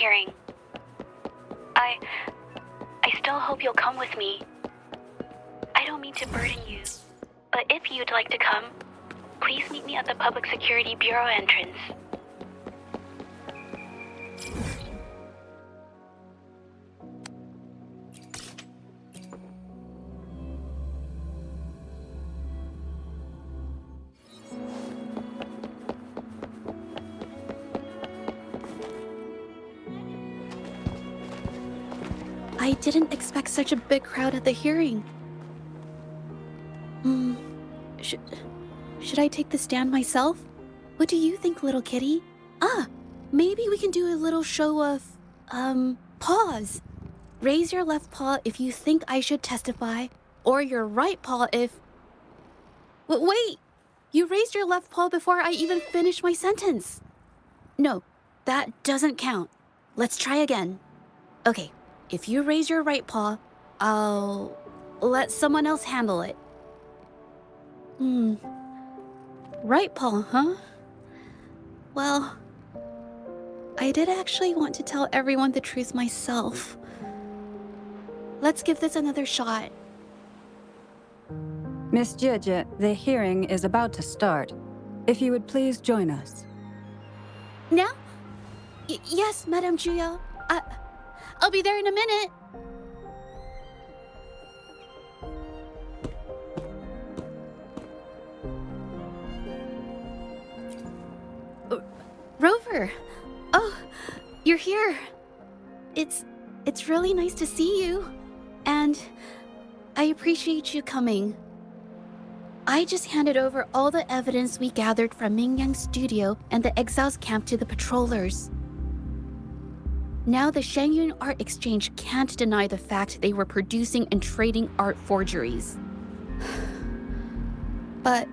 hearing. I still hope you'll come with me. I don't mean to burden you, but if you'd like to come, please meet me at the Public Security Bureau entrance. I didn't expect such a big crowd at the hearing. Should I take the stand myself? What do you think, little kitty? Maybe we can do a little show of, paws. Raise your left paw if you think I should testify, or your right paw if... Wait! You raised your left paw before I even finished my sentence. No, that doesn't count. Let's try again. Okay, if you raise your right paw, I'll let someone else handle it. Right paw, huh? Well, I did actually want to tell everyone the truth myself. Let's give this another shot. Miss Zhezhi, the hearing is about to start. If you would please join us. Now? Yes, Madame Juya. I'll be there in a minute. Rover! Oh, you're here. It's really nice to see you. And I appreciate you coming. I just handed over all the evidence we gathered from Mingyang's studio and the exiles camp to the patrollers. Now the Shangyun Art Exchange can't deny the fact they were producing and trading art forgeries. But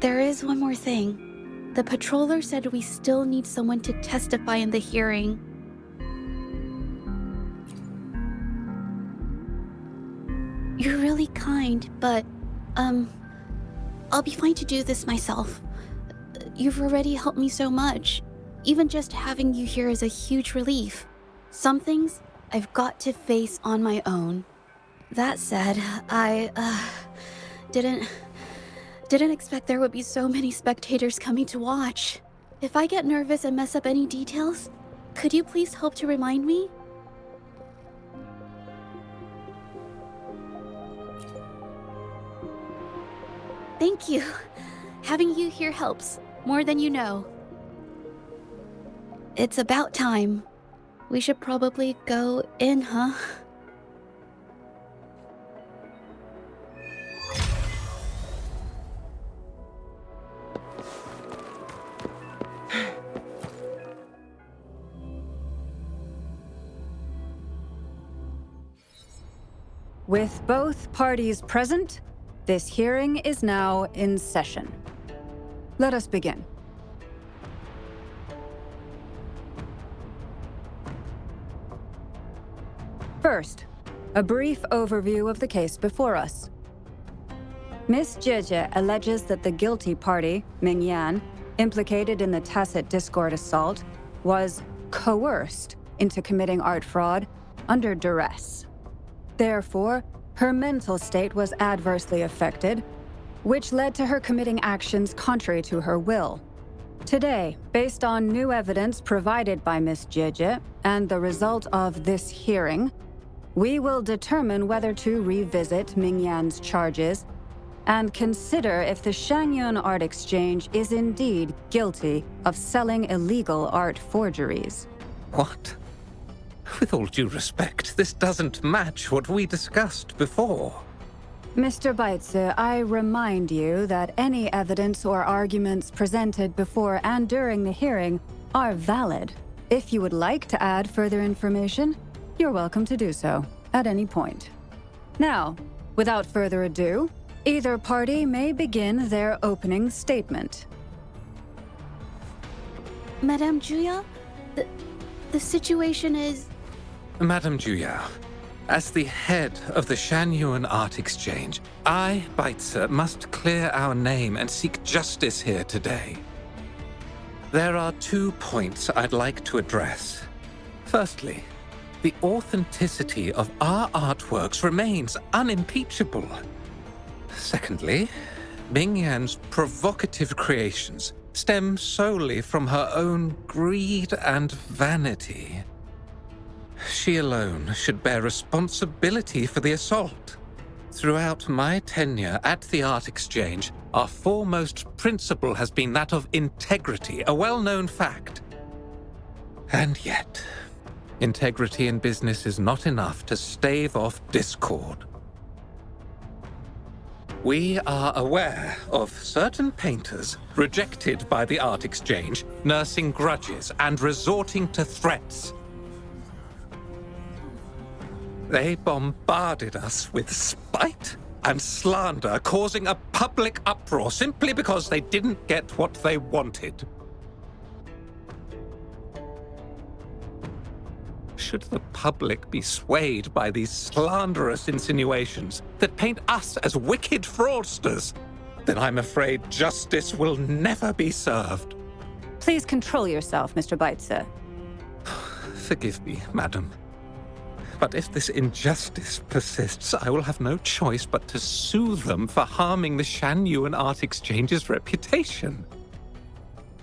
there is one more thing. The patroller said we still need someone to testify in the hearing. You're really kind, but, I'll be fine to do this myself. You've already helped me so much. Even just having you here is a huge relief. Some things I've got to face on my own. That said, I, didn't expect there would be so many spectators coming to watch. If I get nervous and mess up any details, could you please help to remind me? Thank you. Having you here helps, more than you know. It's about time. We should probably go in, huh? With both parties present, this hearing is now in session. Let us begin. First, a brief overview of the case before us. Miss Zhezhi alleges that the guilty party, Mingyan, implicated in the tacit discord assault, was coerced into committing art fraud under duress. Therefore, her mental state was adversely affected, which led to her committing actions contrary to her will. Today, based on new evidence provided by Miss Zhezhi and the result of this hearing, we will determine whether to revisit Mingyan's charges and consider if the Shangyun Art Exchange is indeed guilty of selling illegal art forgeries. What? With all due respect, this doesn't match what we discussed before. Mr. Baitze, I remind you that any evidence or arguments presented before and during the hearing are valid. If you would like to add further information, you're welcome to do so at any point. Now, without further ado, either party may begin their opening statement. Madame Juya, the situation is... Madame Juya, as the head of the Shangyun Art Exchange, I, Baitze, must clear our name and seek justice here today. There are 2 points I'd like to address. Firstly, the authenticity of our artworks remains unimpeachable. Secondly, Ming Yan's provocative creations stem solely from her own greed and vanity. She alone should bear responsibility for the assault. Throughout my tenure at the Art Exchange, our foremost principle has been that of integrity, a well-known fact. And yet, integrity in business is not enough to stave off discord. We are aware of certain painters rejected by the Art Exchange, nursing grudges and resorting to threats. They bombarded us with spite and slander, causing a public uproar simply because they didn't get what they wanted. Should the public be swayed by these slanderous insinuations that paint us as wicked fraudsters, then I'm afraid justice will never be served. Please control yourself, Mr. Beitzer. Forgive me, madam. But if this injustice persists, I will have no choice but to sue them for harming the Shanyuan Art Exchange's reputation.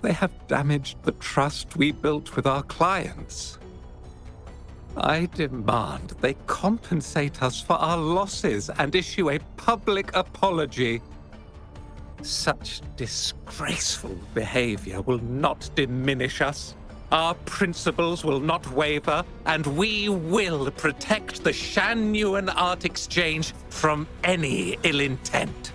They have damaged the trust we built with our clients. I demand they compensate us for our losses and issue a public apology. Such disgraceful behavior will not diminish us. Our principles will not waver, and we will protect the Shanyuan Art Exchange from any ill intent.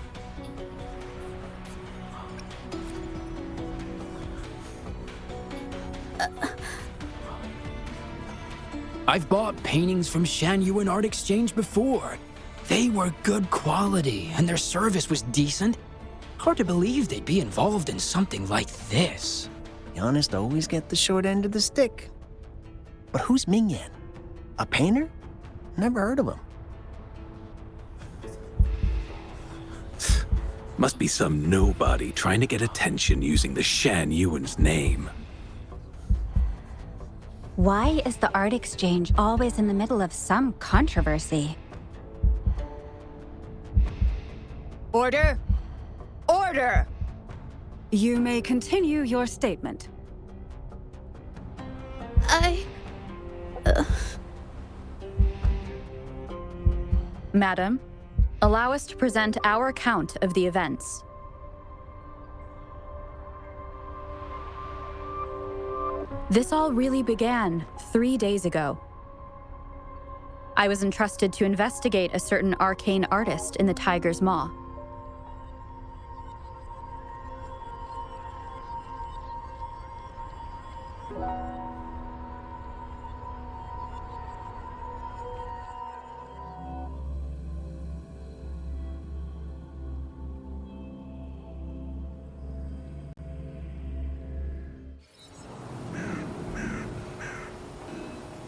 I've bought paintings from Shanyuan Art Exchange before. They were good quality, and their service was decent. Hard to believe they'd be involved in something like this. The honest always get the short end of the stick. But who's Ming Yan? A painter? Never heard of him. Must be some nobody trying to get attention using the Shanyuan's name. Why is the Art Exchange always in the middle of some controversy? Order! Order! You may continue your statement. Madam, allow us to present our account of the events. This all really began 3 days ago. I was entrusted to investigate a certain arcane artist in the Tiger's Maw.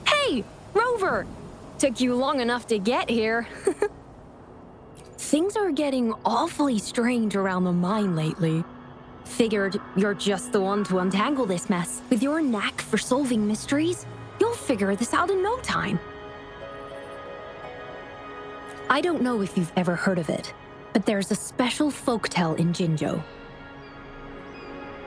Hey, Rover! Took you long enough to get here. Things are getting awfully strange around the mine lately. Figured you're just the one to untangle this mess. With your knack for solving mysteries, you'll figure this out in no time. I don't know if you've ever heard of it, but there's a special folktale in Jinzhou.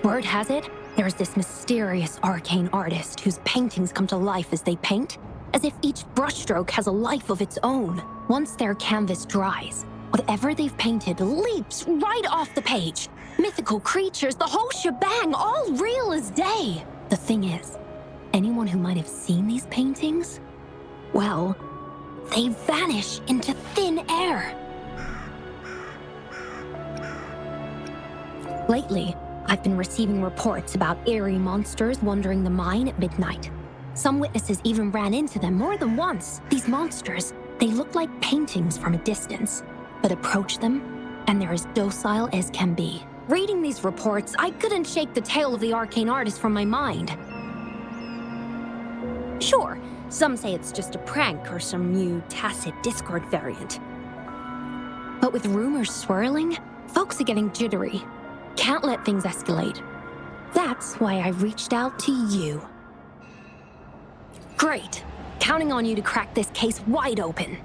Word has it, there's this mysterious arcane artist whose paintings come to life as they paint, as if each brushstroke has a life of its own. Once their canvas dries, whatever they've painted leaps right off the page. Mythical creatures, the whole shebang, all real as day. The thing is, anyone who might have seen these paintings, well, they vanish into thin air. Lately, I've been receiving reports about eerie monsters wandering the mine at midnight. Some witnesses even ran into them more than once. These monsters, they look like paintings from a distance, but approach them, and they're as docile as can be. Reading these reports, I couldn't shake the tale of the arcane artist from my mind. Sure, some say it's just a prank or some new tacit Discord variant. But with rumors swirling, folks are getting jittery. Can't let things escalate. That's why I reached out to you. Great. Counting on you to crack this case wide open.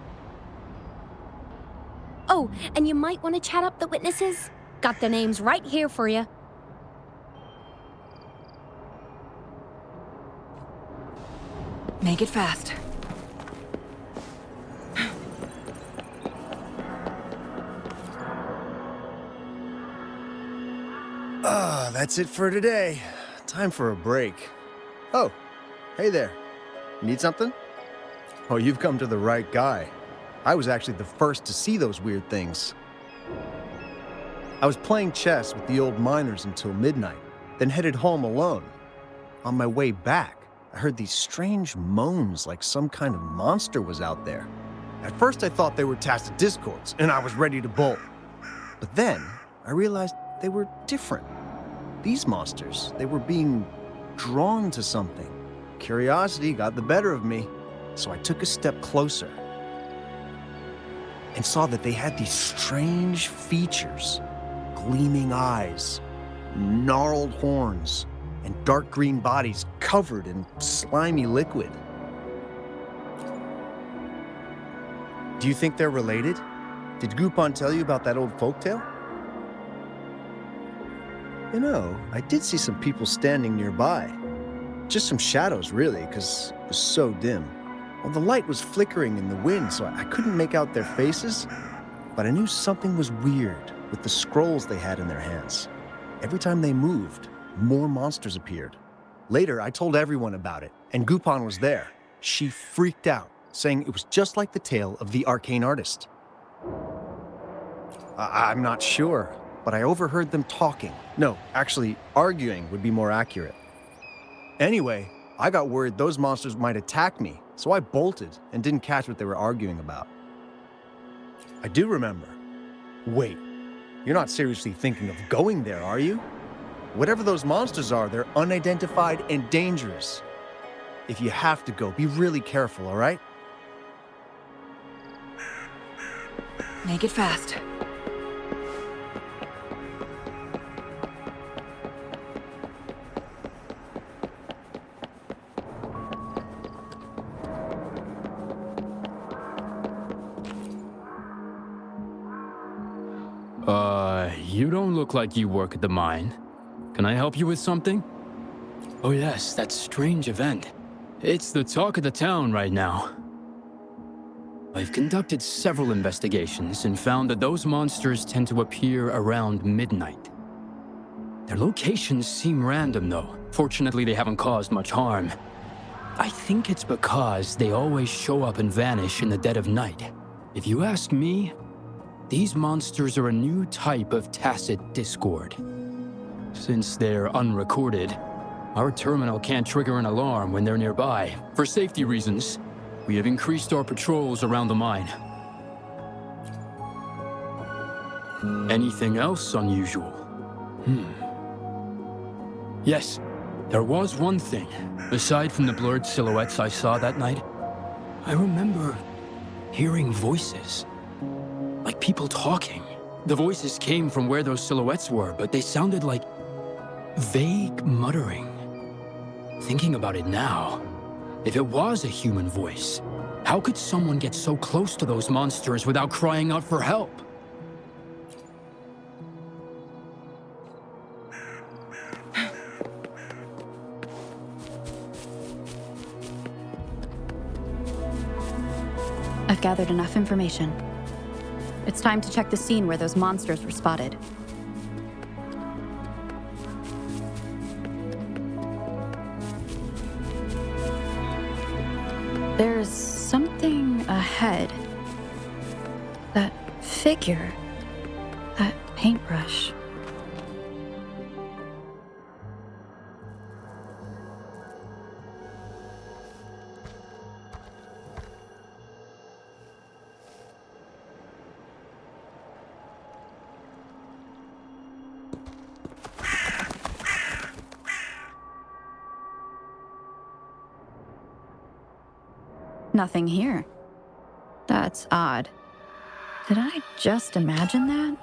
Oh, and you might want to chat up the witnesses. Got the names right here for you. Make it fast. That's it for today. Time for a break. Oh, hey there. Need something? Oh, you've come to the right guy. I was actually the first to see those weird things. I was playing chess with the old miners until midnight, then headed home alone. On my way back, I heard these strange moans like some kind of monster was out there. At first I thought they were tacit discords, and I was ready to bolt. But then I realized they were different. These monsters, they were being drawn to something. Curiosity got the better of me, so I took a step closer and saw that they had these strange features. Gleaming eyes, gnarled horns, and dark green bodies covered in slimy liquid. Do you think they're related? Did Bunn tell you about that old folktale? You know, I did see some people standing nearby. Just some shadows, really, because it was so dim. Well, the light was flickering in the wind, so I couldn't make out their faces, but I knew something was weird with the scrolls they had in their hands. Every time they moved, more monsters appeared. Later, I told everyone about it, and Bunn was there. She freaked out, saying it was just like the tale of the arcane artist. I'm not sure, but I overheard them talking. No, actually, arguing would be more accurate. Anyway, I got worried those monsters might attack me, so I bolted and didn't catch what they were arguing about. I do remember. Wait, you're not seriously thinking of going there, are you? Whatever those monsters are, they're unidentified and dangerous. If you have to go, be really careful, all right? Make it fast. You don't look like you work at the mine. Can I help you with something? Oh yes, that strange event. It's the talk of the town right now. I've conducted several investigations and found that those monsters tend to appear around midnight. Their locations seem random though. Fortunately, they haven't caused much harm. I think it's because they always show up and vanish in the dead of night. If you ask me, these monsters are a new type of tacit discord. Since they're unrecorded, our terminal can't trigger an alarm when they're nearby. For safety reasons, we have increased our patrols around the mine. Anything else unusual? Yes, there was one thing. Aside from the blurred silhouettes I saw that night, I remember hearing voices. Like people talking. The voices came from where those silhouettes were, but they sounded like vague muttering. Thinking about it now, if it was a human voice, how could someone get so close to those monsters without crying out for help? I've gathered enough information. It's time to check the scene where those monsters were spotted. There's something ahead. That figure. That paintbrush. Nothing here. That's odd. Did I just imagine that?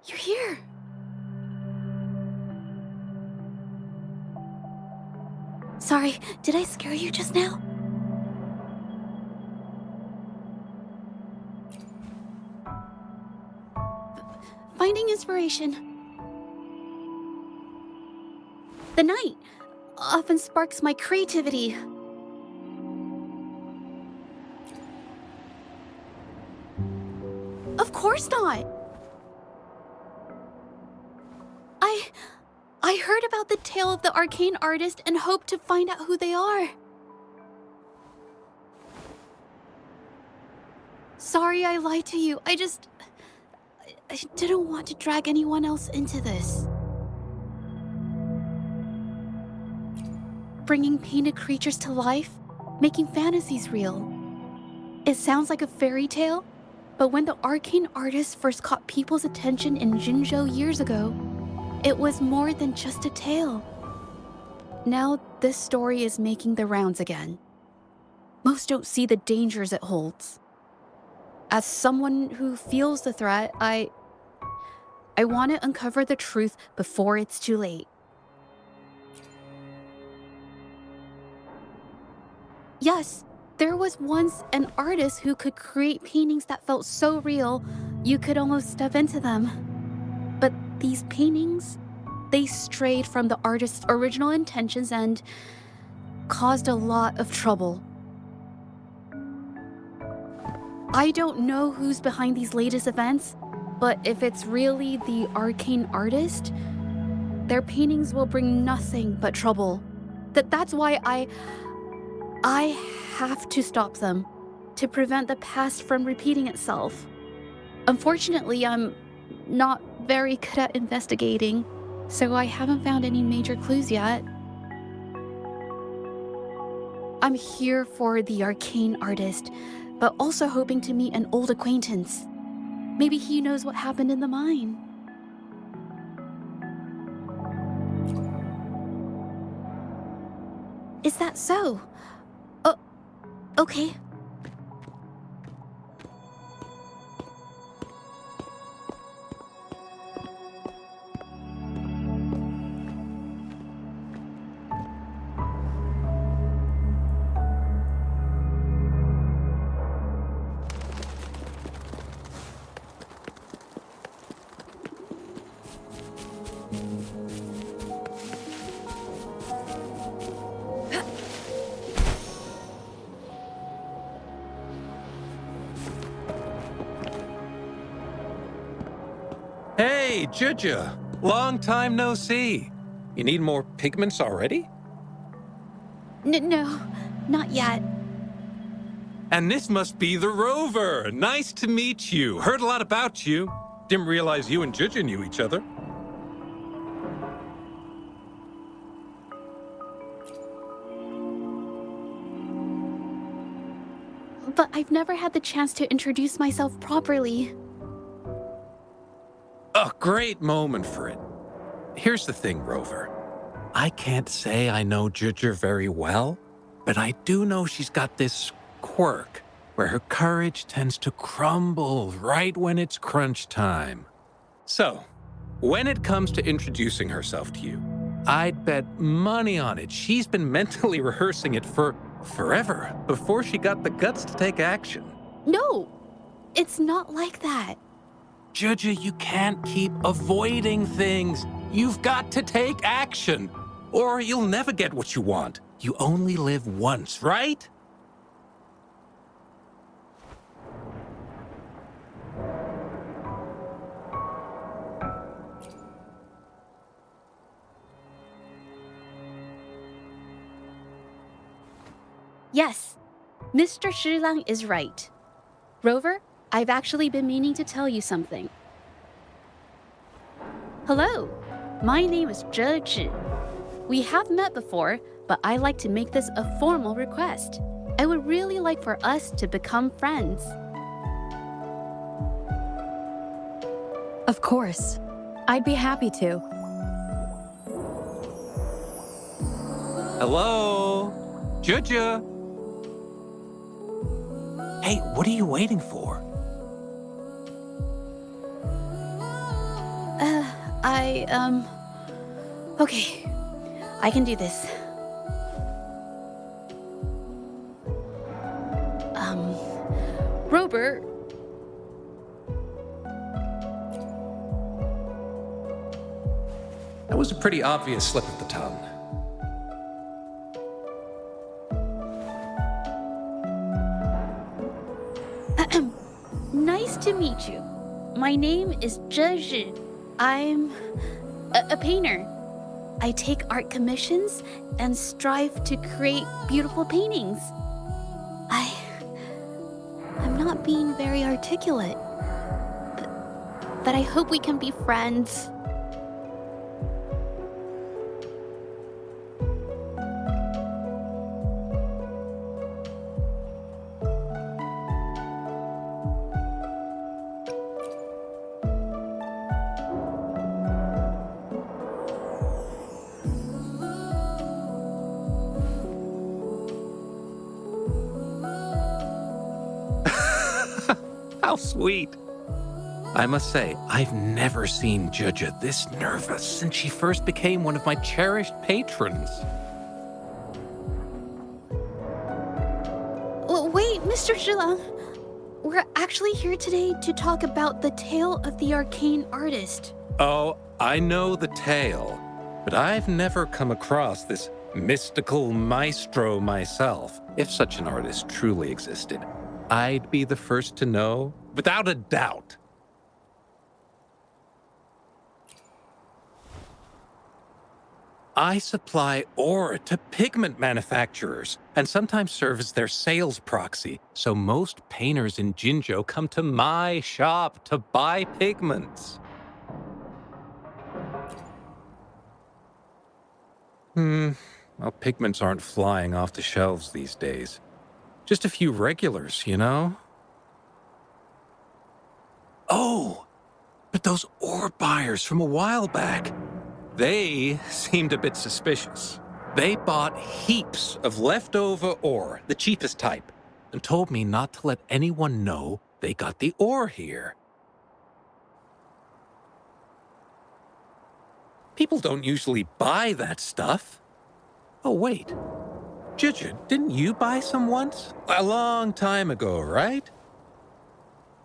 You're here. Sorry, did I scare you just now? Finding inspiration. The night often sparks my creativity. Of course not. I heard about the tale of the arcane artist and hoped to find out who they are. Sorry I lied to you. I didn't want to drag anyone else into this. Bringing painted creatures to life, making fantasies real. It sounds like a fairy tale, but when the arcane artist first caught people's attention in Jinzhou years ago, it was more than just a tale. Now this story is making the rounds again. Most don't see the dangers it holds. As someone who feels the threat, I want to uncover the truth before it's too late. Yes, there was once an artist who could create paintings that felt so real, you could almost step into them. But these paintings, they strayed from the artist's original intentions and caused a lot of trouble. I don't know who's behind these latest events, but if it's really the arcane artist, their paintings will bring nothing but trouble. That's why I have to stop them, to prevent the past from repeating itself. Unfortunately, I'm not very good at investigating, so I haven't found any major clues yet. I'm here for the arcane artist, but also hoping to meet an old acquaintance. Maybe he knows what happened in the mine. Is that so? Oh, okay. Hey, Zhezhi! Long time no see. You need more pigments already? No, not yet. And this must be the Rover. Nice to meet you. Heard a lot about you. Didn't realize you and Zhezhi knew each other. But I've never had the chance to introduce myself properly. A great moment for it. Here's the thing, Rover. I can't say I know Zhezhi very well, but I do know she's got this quirk where her courage tends to crumble right when it's crunch time. So, when it comes to introducing herself to you, I'd bet money on it she's been mentally rehearsing it for forever before she got the guts to take action. No, it's not like that. Zhezhi, you can't keep avoiding things. You've got to take action, or you'll never get what you want. You only live once, right? Yes, Mr. Shilang is right. Rover, I've actually been meaning to tell you something. Hello, my name is Zhezhi. We have met before, but I like to make this a formal request. I would really like for us to become friends. Of course. I'd be happy to. Hello? Zhezhi? Hey, what are you waiting for? Okay. I can do this. Rover. That was a pretty obvious slip of the tongue. Nice to meet you. My name is Zhezhi. I'm a painter. I take art commissions and strive to create beautiful paintings. I'm not being very articulate, but I hope we can be friends. How sweet. I must say, I've never seen Zhezhi this nervous since she first became one of my cherished patrons. Oh, wait, Mr. Zhilang. We're actually here today to talk about the tale of the arcane artist. Oh, I know the tale, but I've never come across this mystical maestro myself. If such an artist truly existed, I'd be the first to know, without a doubt. I supply ore to pigment manufacturers and sometimes serve as their sales proxy, so most painters in Jinzhou come to my shop to buy pigments. Well, pigments aren't flying off the shelves these days. Just a few regulars, you know? Oh, but those ore buyers from a while back, they seemed a bit suspicious. They bought heaps of leftover ore, the cheapest type, and told me not to let anyone know they got the ore here. People don't usually buy that stuff. Oh, wait. Zhezhi, didn't you buy some once? A long time ago, right?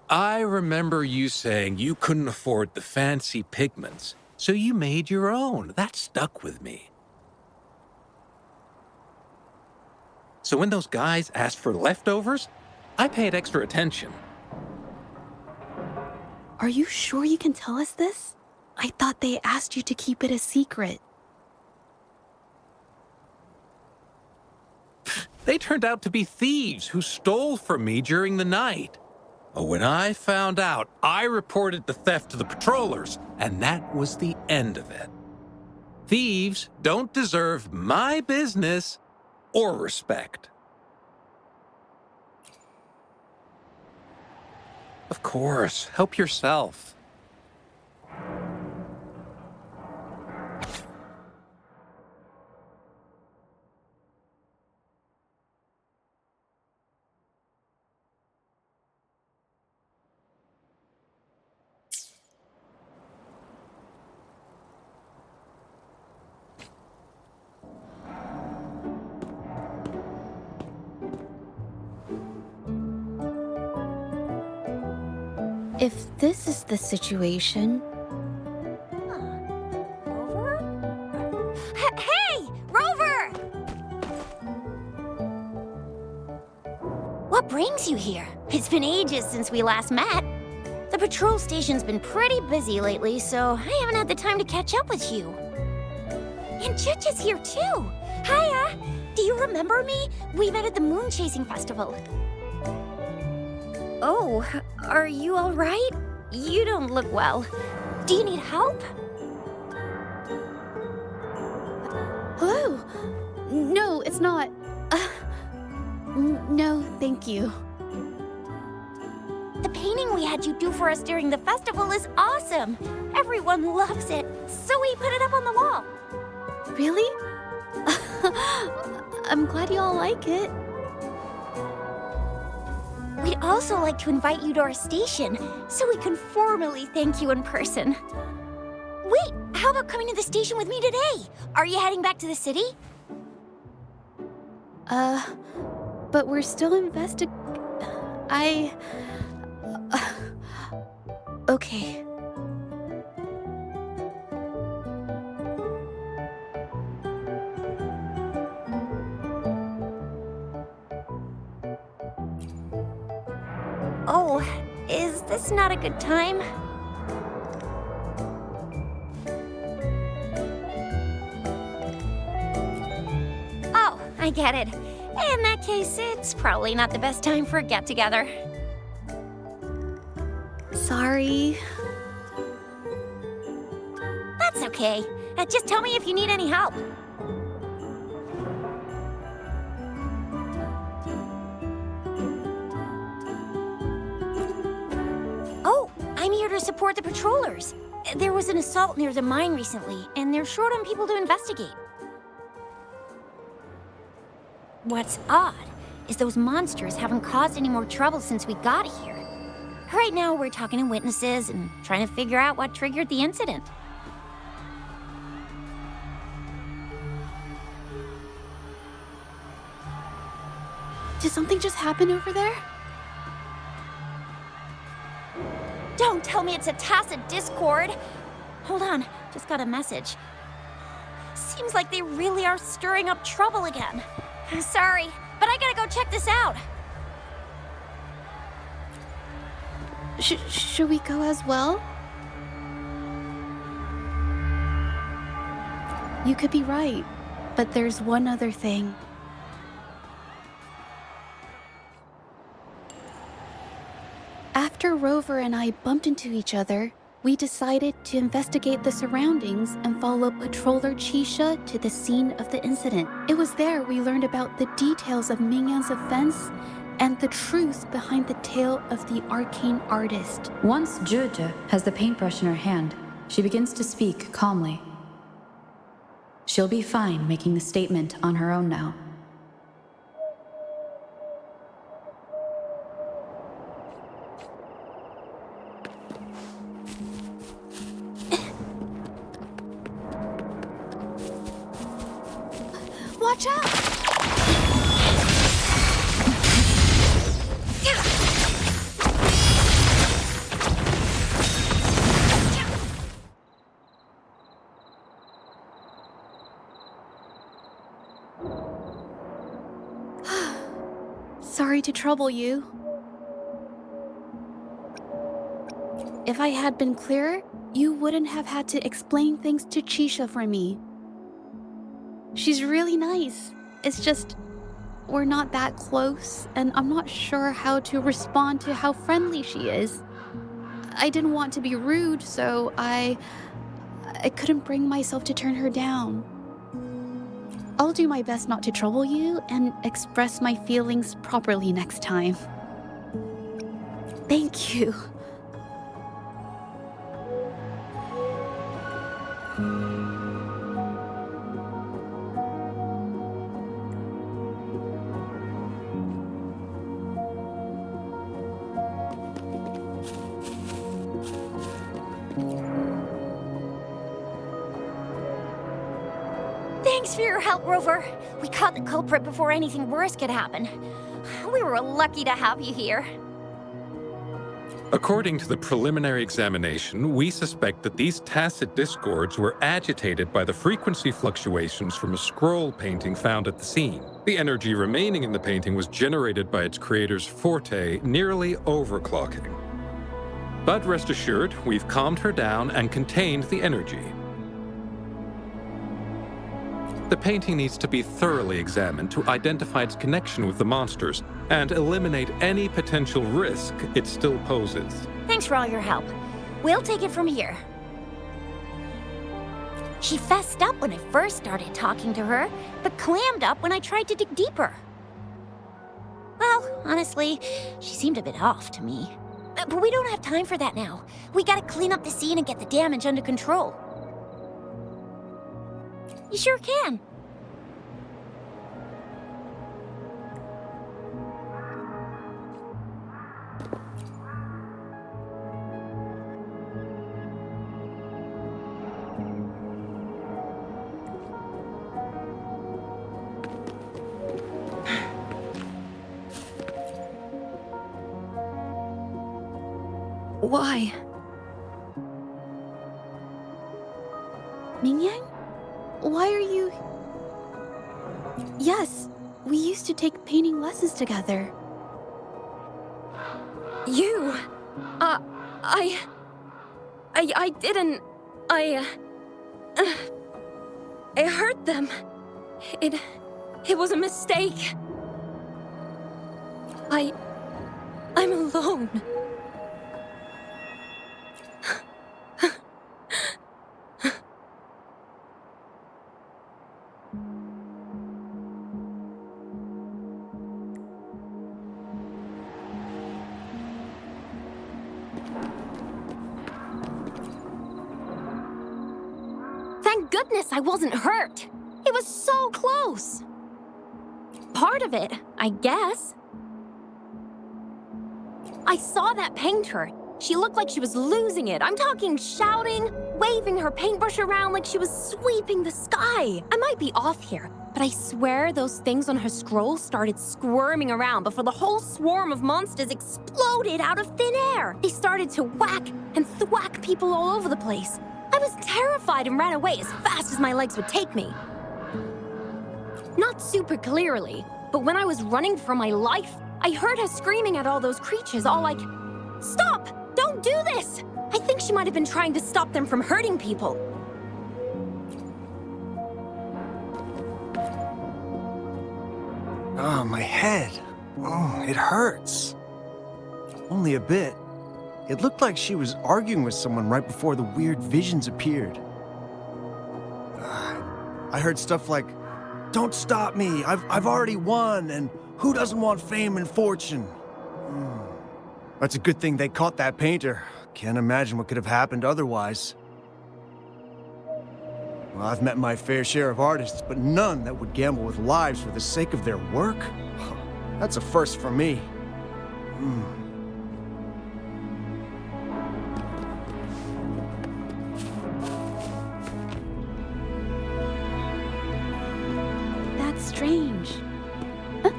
I remember you saying you couldn't afford the fancy pigments, so you made your own. That stuck with me. So when those guys asked for leftovers, I paid extra attention. Are you sure you can tell us this? I thought they asked you to keep it a secret. They turned out to be thieves who stole from me during the night. When I found out, I reported the theft to the patrollers, and that was the end of it. Thieves don't deserve my business or respect. Of course, help yourself. If this is the situation... Rover? Hey! Rover! What brings you here? It's been ages since we last met. The patrol station's been pretty busy lately, so I haven't had the time to catch up with you. And Zhezhi's here too. Hiya! Do you remember me? We met at the moon chasing festival. Oh, are you all right? You don't look well. Do you need help? Hello? No, it's not. No, thank you. The painting we had you do for us during the festival is awesome. Everyone loves it, so we put it up on the wall. Really? I'm glad you all like it. We'd also like to invite you to our station, so we can formally thank you in person. Wait, how about coming to the station with me today? Are you heading back to the city? But we're still okay. Oh, is this not a good time? Oh, I get it. In that case, it's probably not the best time for a get-together. Sorry. That's okay. Just tell me if you need any help. Oh, I'm here to support the patrollers. There was an assault near the mine recently, and they're short on people to investigate. What's odd is those monsters haven't caused any more trouble since we got here. Right now, we're talking to witnesses and trying to figure out what triggered the incident. Did something just happen over there? Don't tell me it's a tacit discord. Hold on, just got a message. Seems like they really are stirring up trouble again. Sorry, but I gotta go check this out. Should we go as well? You could be right, but there's one other thing. After Rover and I bumped into each other, we decided to investigate the surroundings and follow Patroller Chisha to the scene of the incident. It was there we learned about the details of Mingyan's offense and the truth behind the tale of the arcane artist. Once Zhezhi has the paintbrush in her hand, she begins to speak calmly. She'll be fine making the statement on her own now. Watch out! Sorry to trouble you. If I had been clearer, you wouldn't have had to explain things to Chisha for me. She's really nice. It's just, we're not that close, and I'm not sure how to respond to how friendly she is. I didn't want to be rude, so I couldn't bring myself to turn her down. I'll do my best not to trouble you and express my feelings properly next time. Thank you. Thanks for your help, Rover. We caught the culprit before anything worse could happen. We were lucky to have you here. According to the preliminary examination, we suspect that these tacit discords were agitated by the frequency fluctuations from a scroll painting found at the scene. The energy remaining in the painting was generated by its creator's forte, nearly overclocking. But rest assured, we've calmed her down and contained the energy. The painting needs to be thoroughly examined to identify its connection with the monsters and eliminate any potential risk it still poses. Thanks for all your help. We'll take it from here. She fessed up when I first started talking to her, but clammed up when I tried to dig deeper. Well, honestly, she seemed a bit off to me. But we don't have time for that now. We gotta clean up the scene and get the damage under control. You sure can. Why? Mingyang? Why are you... Yes, we used to take painting lessons together. You... I didn't... I hurt them. It was a mistake. I'm alone. Thank goodness I wasn't hurt. It was so close. Part of it, I guess. I saw that painter. She looked like she was losing it. I'm talking shouting, waving her paintbrush around like she was sweeping the sky. I might be off here, but I swear those things on her scroll started squirming around before the whole swarm of monsters exploded out of thin air. They started to whack and thwack people all over the place. I was terrified and ran away as fast as my legs would take me. Not super clearly, but when I was running for my life, I heard her screaming at all those creatures, all like, "Stop! Don't do this!" I think she might have been trying to stop them from hurting people. Oh, my head. Oh, it hurts. Only a bit. It looked like she was arguing with someone right before the weird visions appeared. I heard stuff like, "Don't stop me, I've already won, and who doesn't want fame and fortune?" That's a good thing they caught that painter. Can't imagine what could have happened otherwise. Well, I've met my fair share of artists, but none that would gamble with lives for the sake of their work? That's a first for me. That's strange. Huh?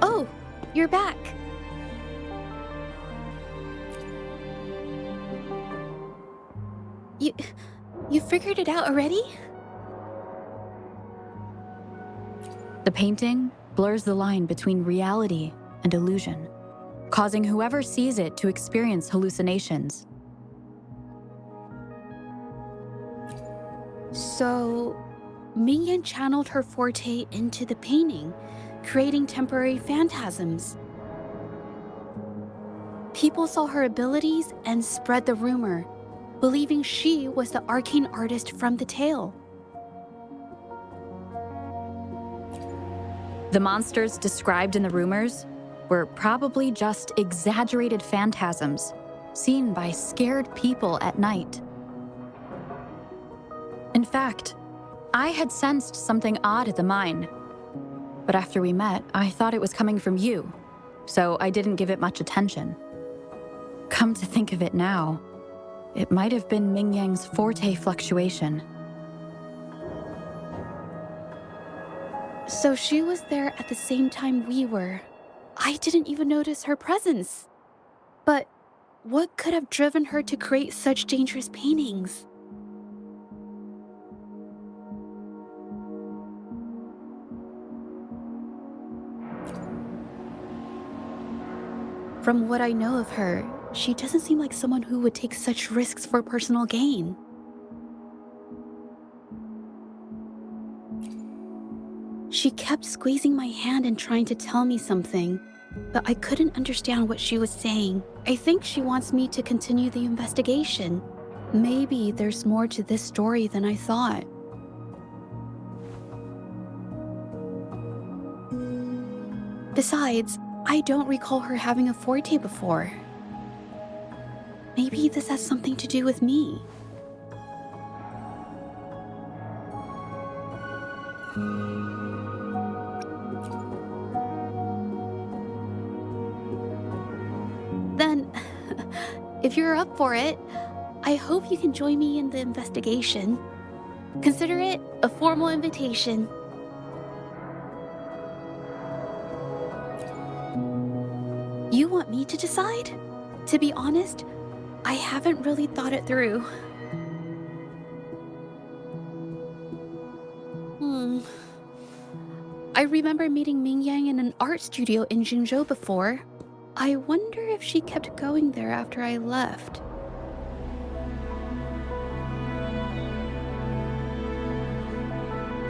Oh, you're back. You figured it out already? The painting blurs the line between reality and illusion, causing whoever sees it to experience hallucinations. So, Mingyan channeled her forte into the painting, creating temporary phantasms. People saw her abilities and spread the rumor, believing she was the arcane artist from the tale. The monsters described in the rumors were probably just exaggerated phantasms seen by scared people at night. In fact, I had sensed something odd at the mine, but after we met, I thought it was coming from you, so I didn't give it much attention. Come to think of it now, it might have been Mingyang's forte fluctuation. So she was there at the same time we were. I didn't even notice her presence. But what could have driven her to create such dangerous paintings? From what I know of her, she doesn't seem like someone who would take such risks for personal gain. She kept squeezing my hand and trying to tell me something, but I couldn't understand what she was saying. I think she wants me to continue the investigation. Maybe there's more to this story than I thought. Besides, I don't recall her having a forte before. Maybe this has something to do with me. Then, if you're up for it, I hope you can join me in the investigation. Consider it a formal invitation. You want me to decide? To be honest, I haven't really thought it through. I remember meeting Ming Yang in an art studio in Jinzhou before. I wonder if she kept going there after I left.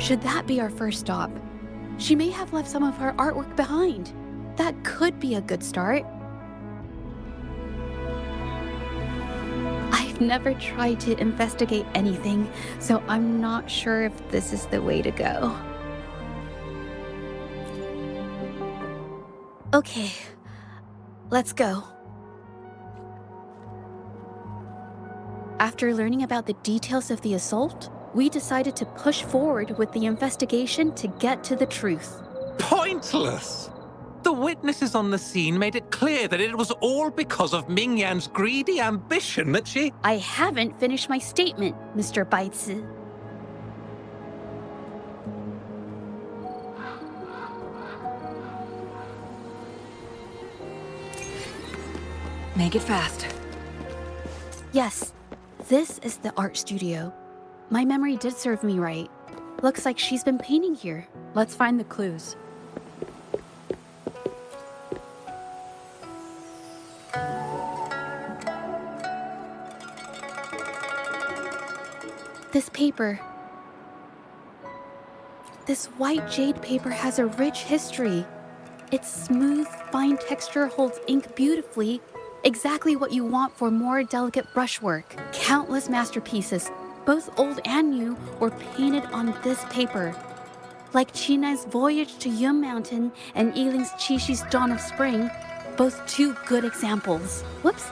Should that be our first stop? She may have left some of her artwork behind. That could be a good start. I've never tried to investigate anything, so I'm not sure if this is the way to go. Okay, let's go. After learning about the details of the assault, we decided to push forward with the investigation to get to the truth. Pointless! The witnesses on the scene made it clear that it was all because of Ming Yan's greedy ambition that she... I haven't finished my statement, Mr. Baizi. Make it fast. Yes, this is the art studio. My memory did serve me right. Looks like she's been painting here. Let's find the clues. This paper. This white jade paper has a rich history. Its smooth, fine texture holds ink beautifully, exactly what you want for more delicate brushwork. Countless masterpieces, both old and new, were painted on this paper. Like Qinai's Voyage to Yun Mountain and Yiling's Qixu's Dawn of Spring, both two good examples. Whoops,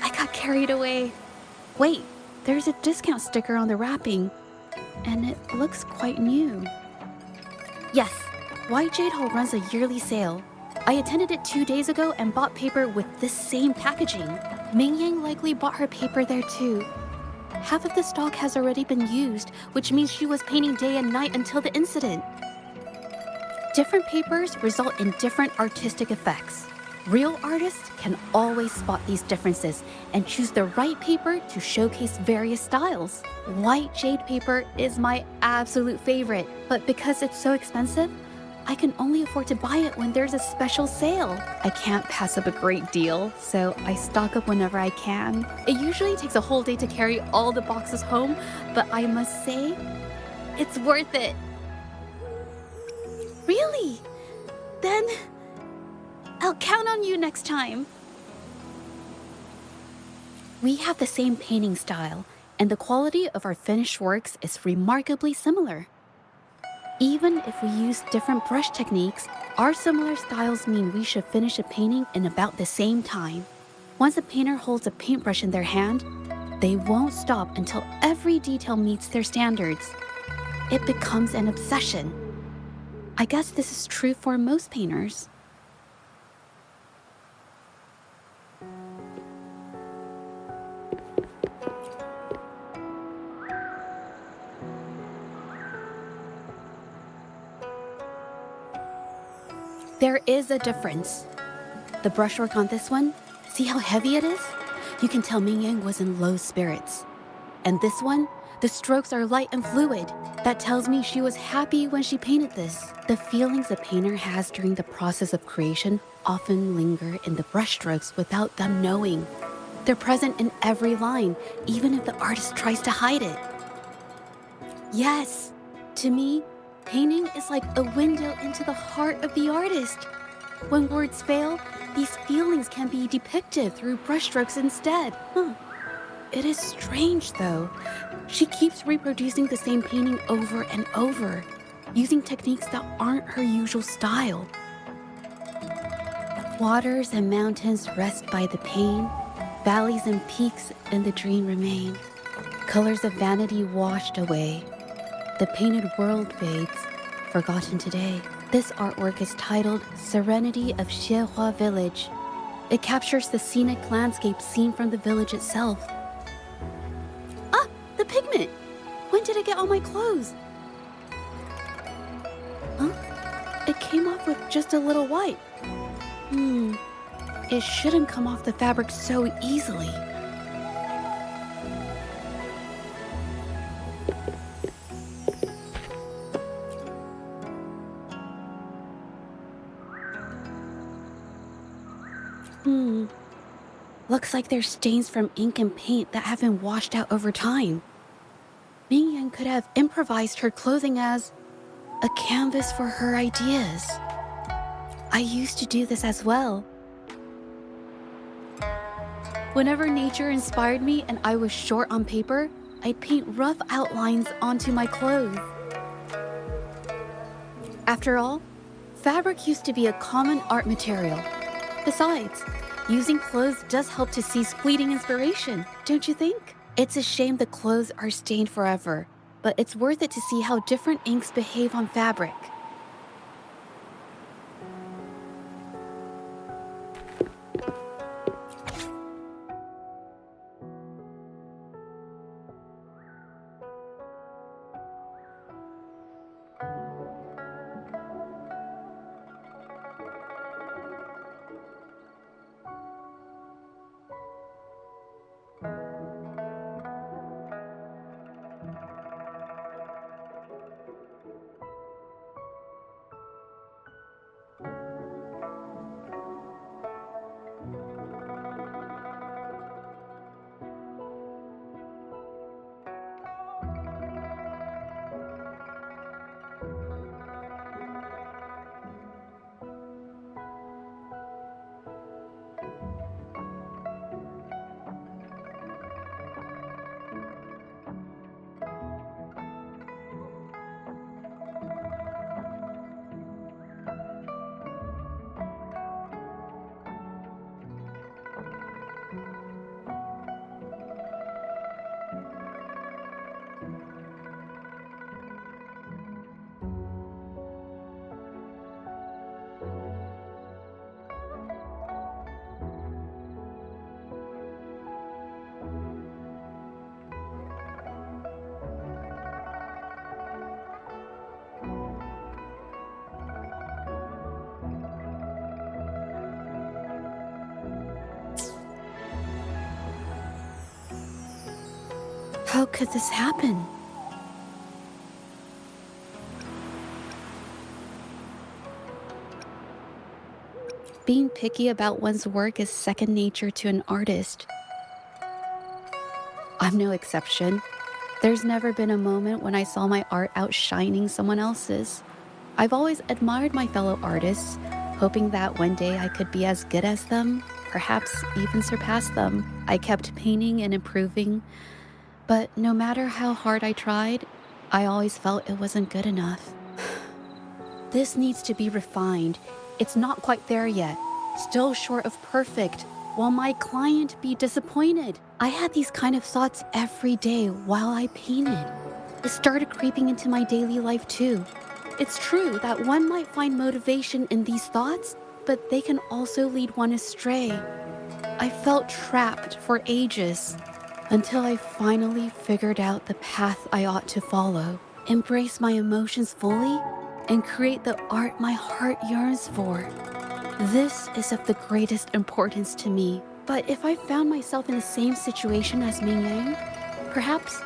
I got carried away. Wait, there's a discount sticker on the wrapping, and it looks quite new. Yes, White Jade Hall runs a yearly sale. I attended it 2 days ago and bought paper with this same packaging. Ming Yang likely bought her paper there too. Half of the stock has already been used, which means she was painting day and night until the incident. Different papers result in different artistic effects. Real artists can always spot these differences and choose the right paper to showcase various styles. White jade paper is my absolute favorite, but because it's so expensive, I can only afford to buy it when there's a special sale. I can't pass up a great deal, so I stock up whenever I can. It usually takes a whole day to carry all the boxes home, but I must say, it's worth it. Really? Then I'll count on you next time. We have the same painting style, and the quality of our finished works is remarkably similar. Even if we use different brush techniques, our similar styles mean we should finish a painting in about the same time. Once a painter holds a paintbrush in their hand, they won't stop until every detail meets their standards. It becomes an obsession. I guess this is true for most painters. There is a difference. The brushwork on this one, see how heavy it is? You can tell Ming Yang was in low spirits. And this one, the strokes are light and fluid. That tells me she was happy when she painted this. The feelings a painter has during the process of creation often linger in the brushstrokes without them knowing. They're present in every line, even if the artist tries to hide it. Yes, to me, painting is like a window into the heart of the artist. When words fail, these feelings can be depicted through brushstrokes instead. It is strange, though. She keeps reproducing the same painting over and over, using techniques that aren't her usual style. Waters and mountains rest by the pain, valleys and peaks in the dream remain. Colors of vanity washed away. The painted world fades, forgotten today. This artwork is titled Serenity of Xiehua Village. It captures the scenic landscape seen from the village itself. Ah, the pigment! When did it get on my clothes? Huh? It came off with just a little wipe. It shouldn't come off the fabric so easily. Looks like there's stains from ink and paint that have been washed out over time. Ming could have improvised her clothing as a canvas for her ideas. I used to do this as well. Whenever nature inspired me and I was short on paper, I'd paint rough outlines onto my clothes. After all, fabric used to be a common art material. Besides, using clothes does help to seize fleeting inspiration, don't you think? It's a shame the clothes are stained forever, but it's worth it to see how different inks behave on fabric. How could this happen? Being picky about one's work is second nature to an artist. I'm no exception. There's never been a moment when I saw my art outshining someone else's. I've always admired my fellow artists, hoping that one day I could be as good as them, perhaps even surpass them. I kept painting and improving, but no matter how hard I tried, I always felt it wasn't good enough. This needs to be refined. It's not quite there yet. Still short of perfect. Will my client be disappointed? I had these kind of thoughts every day while I painted. It started creeping into my daily life too. It's true that one might find motivation in these thoughts, but they can also lead one astray. I felt trapped for ages, until I finally figured out the path I ought to follow, embrace my emotions fully, and create the art my heart yearns for. This is of the greatest importance to me. But if I found myself in the same situation as Ming Yang, perhaps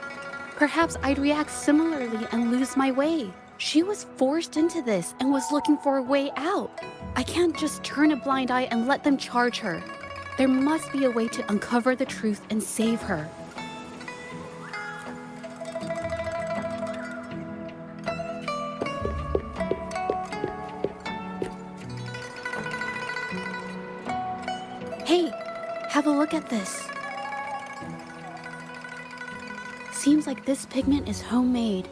I'd react similarly and lose my way. She was forced into this and was looking for a way out. I can't just turn a blind eye and let them charge her. There must be a way to uncover the truth and save her. Hey, have a look at this. Seems like this pigment is homemade.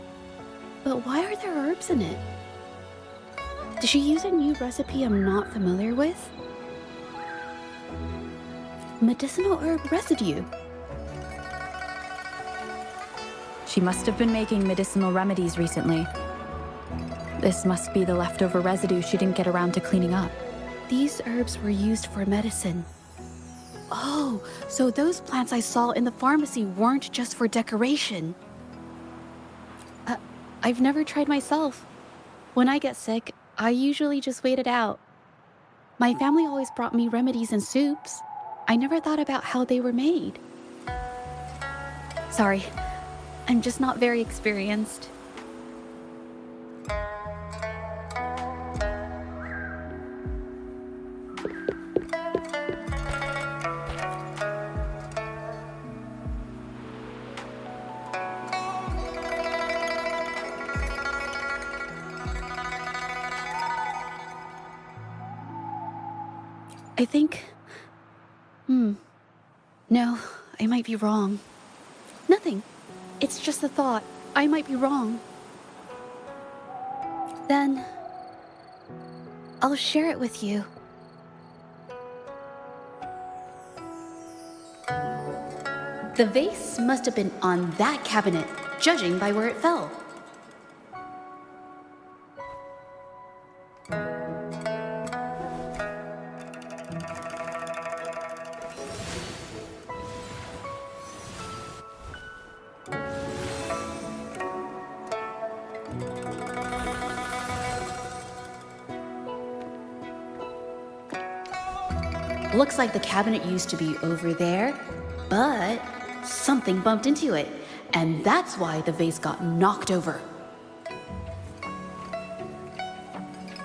But why are there herbs in it? Did she use a new recipe I'm not familiar with? Medicinal herb residue. She must have been making medicinal remedies recently. This must be the leftover residue she didn't get around to cleaning up. These herbs were used for medicine. Oh, so those plants I saw in the pharmacy weren't just for decoration. I've never tried myself. When I get sick, I usually just wait it out. My family always brought me remedies and soups. I never thought about how they were made. Sorry, I'm just not very experienced. I think... No, I might be wrong. Nothing. It's just a thought. I might be wrong. Then... I'll share it with you. The vase must have been on that cabinet, judging by where it fell. Looks like the cabinet used to be over there, but something bumped into it, and that's why the vase got knocked over.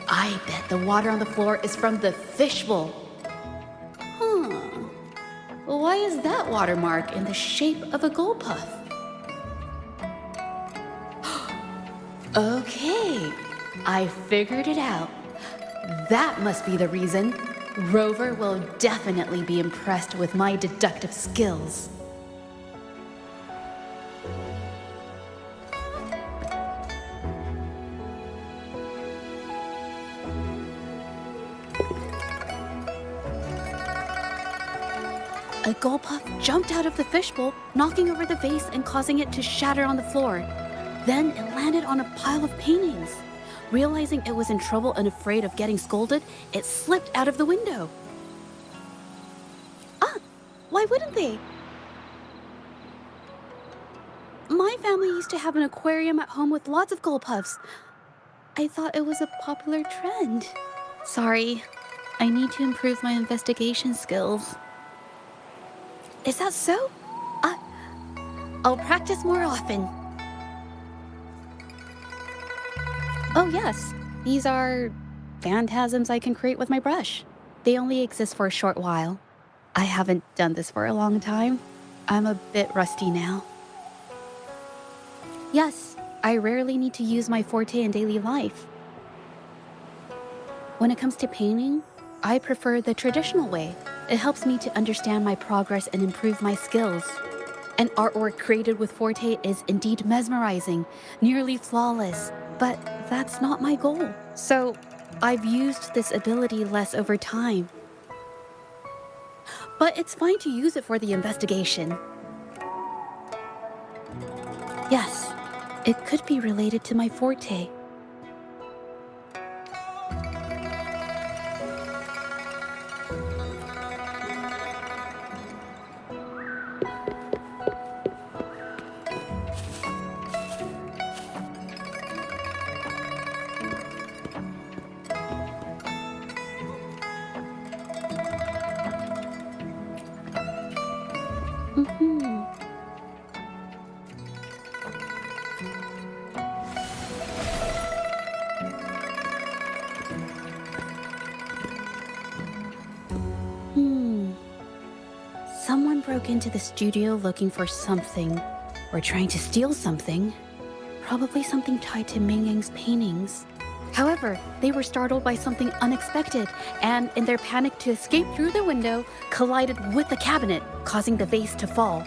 I bet the water on the floor is from the fishbowl. Why is that watermark in the shape of a gold puff? Okay, I figured it out. That must be the reason. Rover will definitely be impressed with my deductive skills. A gold puff jumped out of the fishbowl, knocking over the vase and causing it to shatter on the floor. Then it landed on a pile of paintings. Realizing it was in trouble and afraid of getting scolded, it slipped out of the window. Why wouldn't they? My family used to have an aquarium at home with lots of gold puffs. I thought it was a popular trend. Sorry, I need to improve my investigation skills. Is that so? I'll practice more often. Oh yes, these are phantasms I can create with my brush. They only exist for a short while. I haven't done this for a long time. I'm a bit rusty now. Yes, I rarely need to use my forte in daily life. When it comes to painting, I prefer the traditional way. It helps me to understand my progress and improve my skills. An artwork created with forte is indeed mesmerizing, nearly flawless, but that's not my goal. So I've used this ability less over time. But it's fine to use it for the investigation. Yes, it could be related to my forte. Someone broke into the studio looking for something, or trying to steal something. Probably something tied to Ming Yang's paintings. However, they were startled by something unexpected, and in their panic to escape through the window, collided with the cabinet, causing the vase to fall.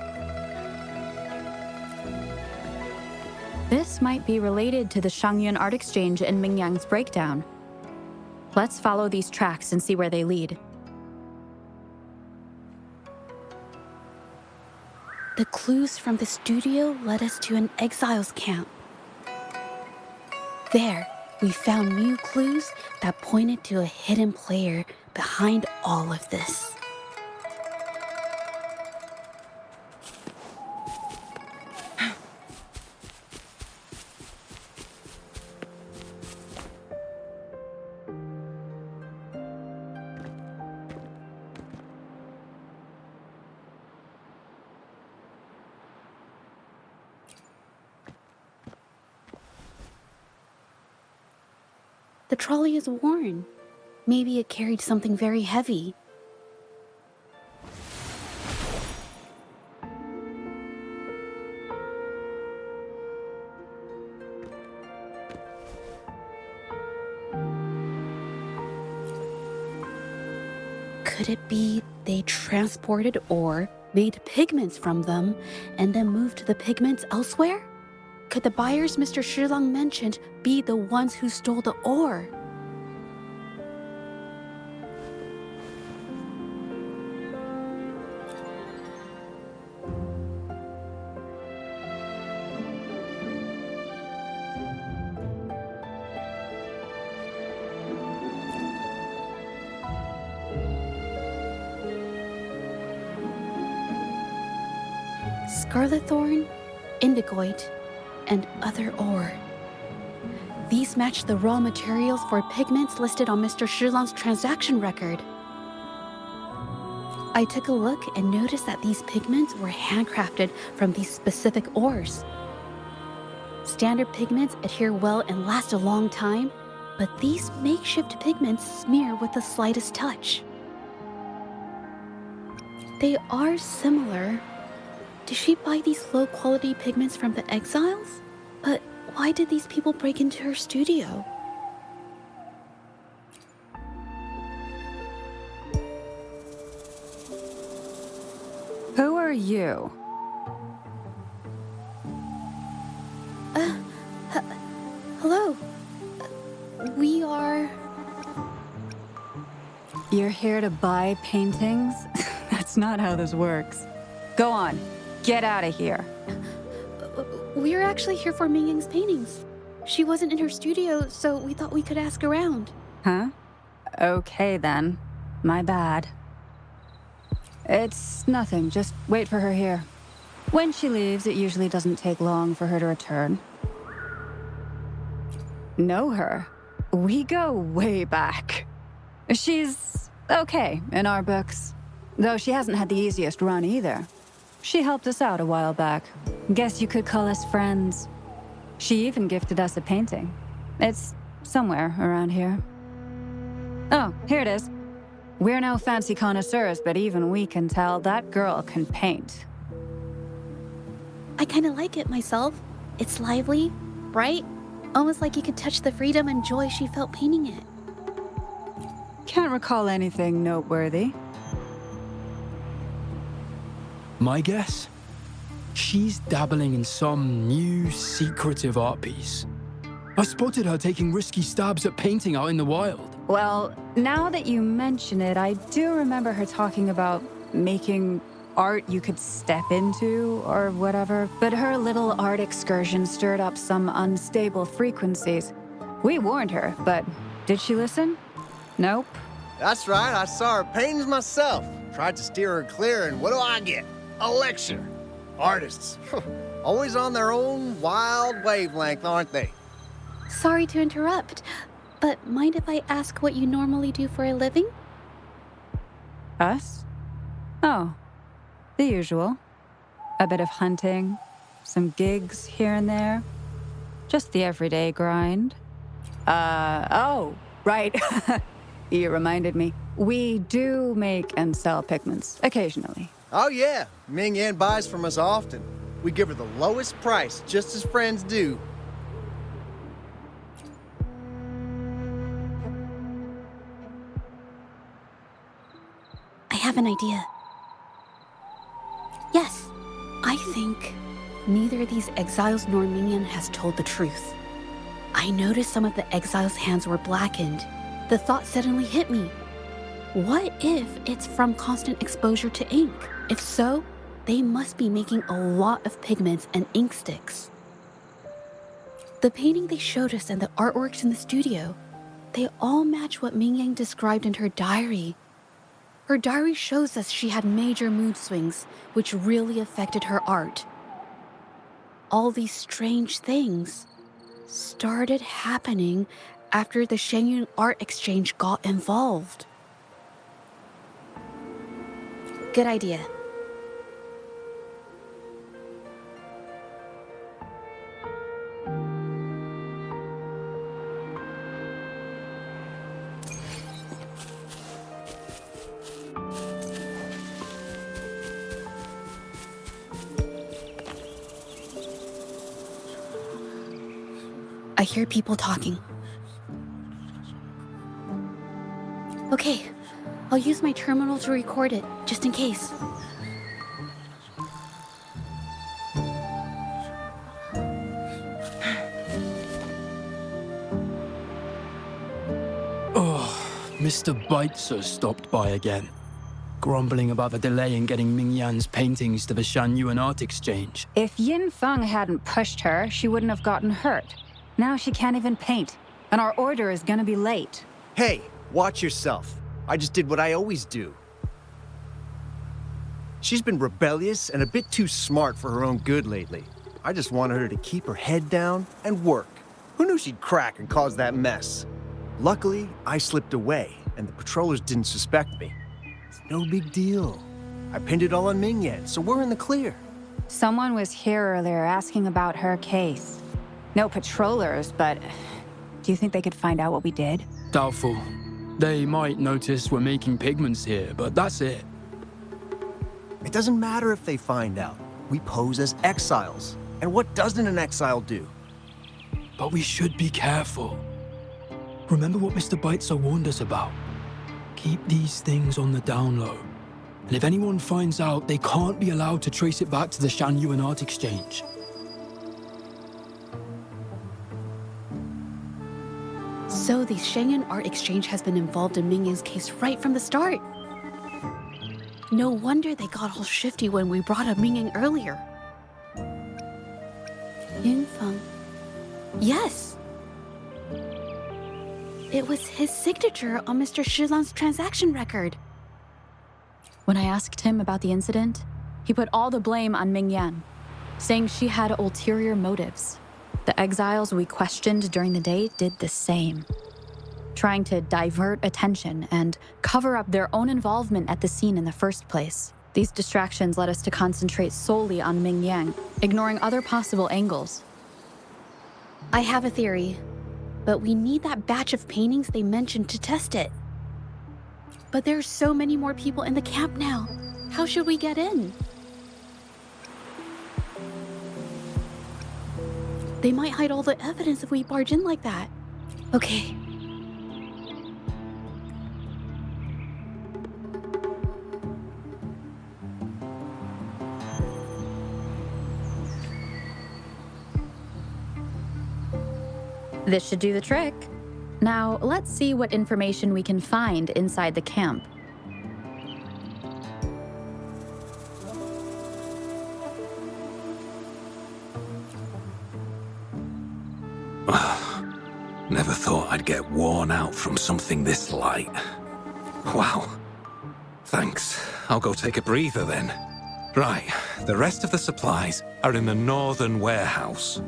This might be related to the Shangyun art exchange and Ming Yang's breakdown. Let's follow these tracks and see where they lead. The clues from the studio led us to an exiles camp. There, we found new clues that pointed to a hidden player behind all of this. The trolley is worn. Maybe it carried something very heavy. Could it be they transported ore, made pigments from them, and then moved the pigments elsewhere? Could the buyers Mr. Shilang mentioned be the ones who stole the ore? Scarlet thorn, indigoite, and other ore. These match the raw materials for pigments listed on Mr. Shilang's transaction record. I took a look and noticed that these pigments were handcrafted from these specific ores. Standard pigments adhere well and last a long time, but these makeshift pigments smear with the slightest touch. They are similar. Did she buy these low-quality pigments from the exiles? But why did these people break into her studio? Who are you? Hello. We are... You're here to buy paintings? That's not how this works. Go on. Get out of here. We're actually here for Ming Yang's paintings. She wasn't in her studio, so we thought we could ask around. Huh? Okay then. My bad. It's nothing. Just wait for her here. When she leaves, it usually doesn't take long for her to return. Know her? We go way back. She's okay in our books. Though she hasn't had the easiest run either. She helped us out a while back. Guess you could call us friends. She even gifted us a painting. It's somewhere around here. Oh, here it is. We're no fancy connoisseurs, but even we can tell that girl can paint. I kind of like it myself. It's lively, bright, almost like you could touch the freedom and joy she felt painting it. Can't recall anything noteworthy. My guess? She's dabbling in some new, secretive art piece. I spotted her taking risky stabs at painting out in the wild. Well, now that you mention it, I do remember her talking about making art you could step into or whatever. But her little art excursion stirred up some unstable frequencies. We warned her, but did she listen? Nope. That's right, I saw her paintings myself. Tried to steer her clear, and what do I get? A lecture. Artists. Always on their own wild wavelength, aren't they? Sorry to interrupt, but mind if I ask what you normally do for a living? Us? Oh, the usual. A bit of hunting, some gigs here and there. Just the everyday grind. Oh, right. You reminded me. We do make and sell pigments, occasionally. Oh yeah, Ming Yan buys from us often. We give her the lowest price, just as friends do. I have an idea. Yes, I think neither these exiles nor Minion has told the truth. I noticed some of the exiles' hands were blackened. The thought suddenly hit me. What if it's from constant exposure to ink? If so, they must be making a lot of pigments and ink sticks. The painting they showed us and the artworks in the studio, they all match what Ming Yang described in her diary. Her diary shows us she had major mood swings, which really affected her art. All these strange things started happening after the Shenyun Art Exchange got involved. Good idea. I hear people talking. Okay, I'll use my terminal to record it, just in case. Mr. Beitzer stopped by again, grumbling about the delay in getting Ming Yan's paintings to the Shanyuan Art Exchange. If Yin Feng hadn't pushed her, she wouldn't have gotten hurt. Now she can't even paint, and our order is gonna be late. Hey, watch yourself. I just did what I always do. She's been rebellious and a bit too smart for her own good lately. I just wanted her to keep her head down and work. Who knew she'd crack and cause that mess? Luckily, I slipped away, and the patrollers didn't suspect me. It's no big deal. I pinned it all on Ming Yan, so we're in the clear. Someone was here earlier asking about her case. No patrollers, but do you think they could find out what we did? Doubtful. They might notice we're making pigments here, but that's it. It doesn't matter if they find out. We pose as exiles. And what doesn't an exile do? But we should be careful. Remember what Mr. Beitzer warned us about. Keep these things on the down low. And if anyone finds out, they can't be allowed to trace it back to the Shanyuan Art Exchange. So the Shanyuan Art Exchange has been involved in Ming Yan's case right from the start. No wonder they got all shifty when we brought up Ming Yan earlier. Yin Feng. Yes! It was his signature on Mr. Shizan's transaction record. When I asked him about the incident, he put all the blame on Ming Yan, saying she had ulterior motives. The exiles we questioned during the day did the same, trying to divert attention and cover up their own involvement at the scene in the first place. These distractions led us to concentrate solely on Ming Yan, ignoring other possible angles. I have a theory, but we need that batch of paintings they mentioned to test it. But there are so many more people in the camp now. How should we get in? They might hide all the evidence if we barge in like that. Okay. This should do the trick. Now, let's see what information we can find inside the camp. Never thought I'd get worn out from something this light. Wow. Thanks. I'll go take a breather then. Right, the rest of the supplies are in the northern warehouse.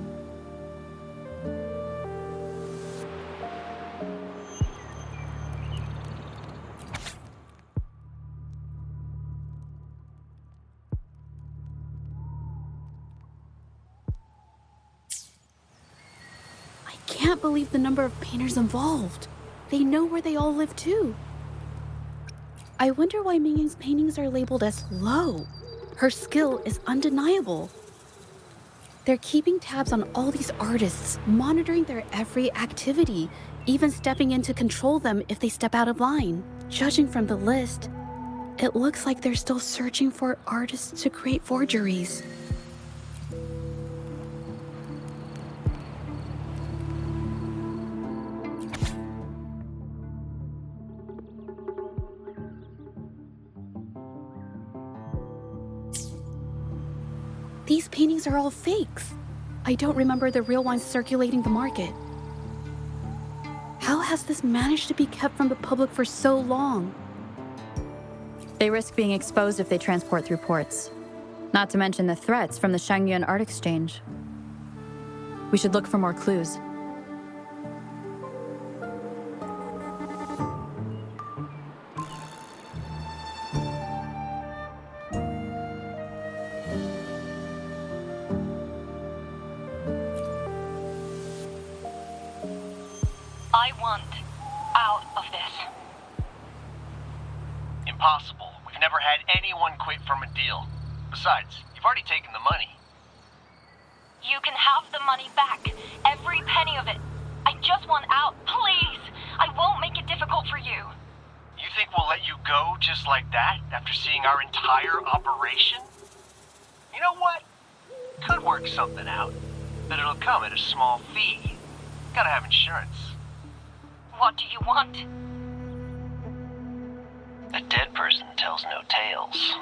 I can't believe the number of painters involved. They know where they all live too. I wonder why Ming Yan's paintings are labeled as low. Her skill is undeniable. They're keeping tabs on all these artists, monitoring their every activity, even stepping in to control them if they step out of line. Judging from the list, it looks like they're still searching for artists to create forgeries. These paintings are all fakes. I don't remember the real ones circulating the market. How has this managed to be kept from the public for so long? They risk being exposed if they transport through ports. Not to mention the threats from the Shanyuan Art Exchange. We should look for more clues. I want out of this. Impossible. We've never had anyone quit from a deal. Besides, you've already taken the money. You can have the money back. Every penny of it. just like that after seeing our entire operation? You know what? Could work something out, but it'll come at a small fee. Gotta have insurance. What do you want? A dead person tells no tales.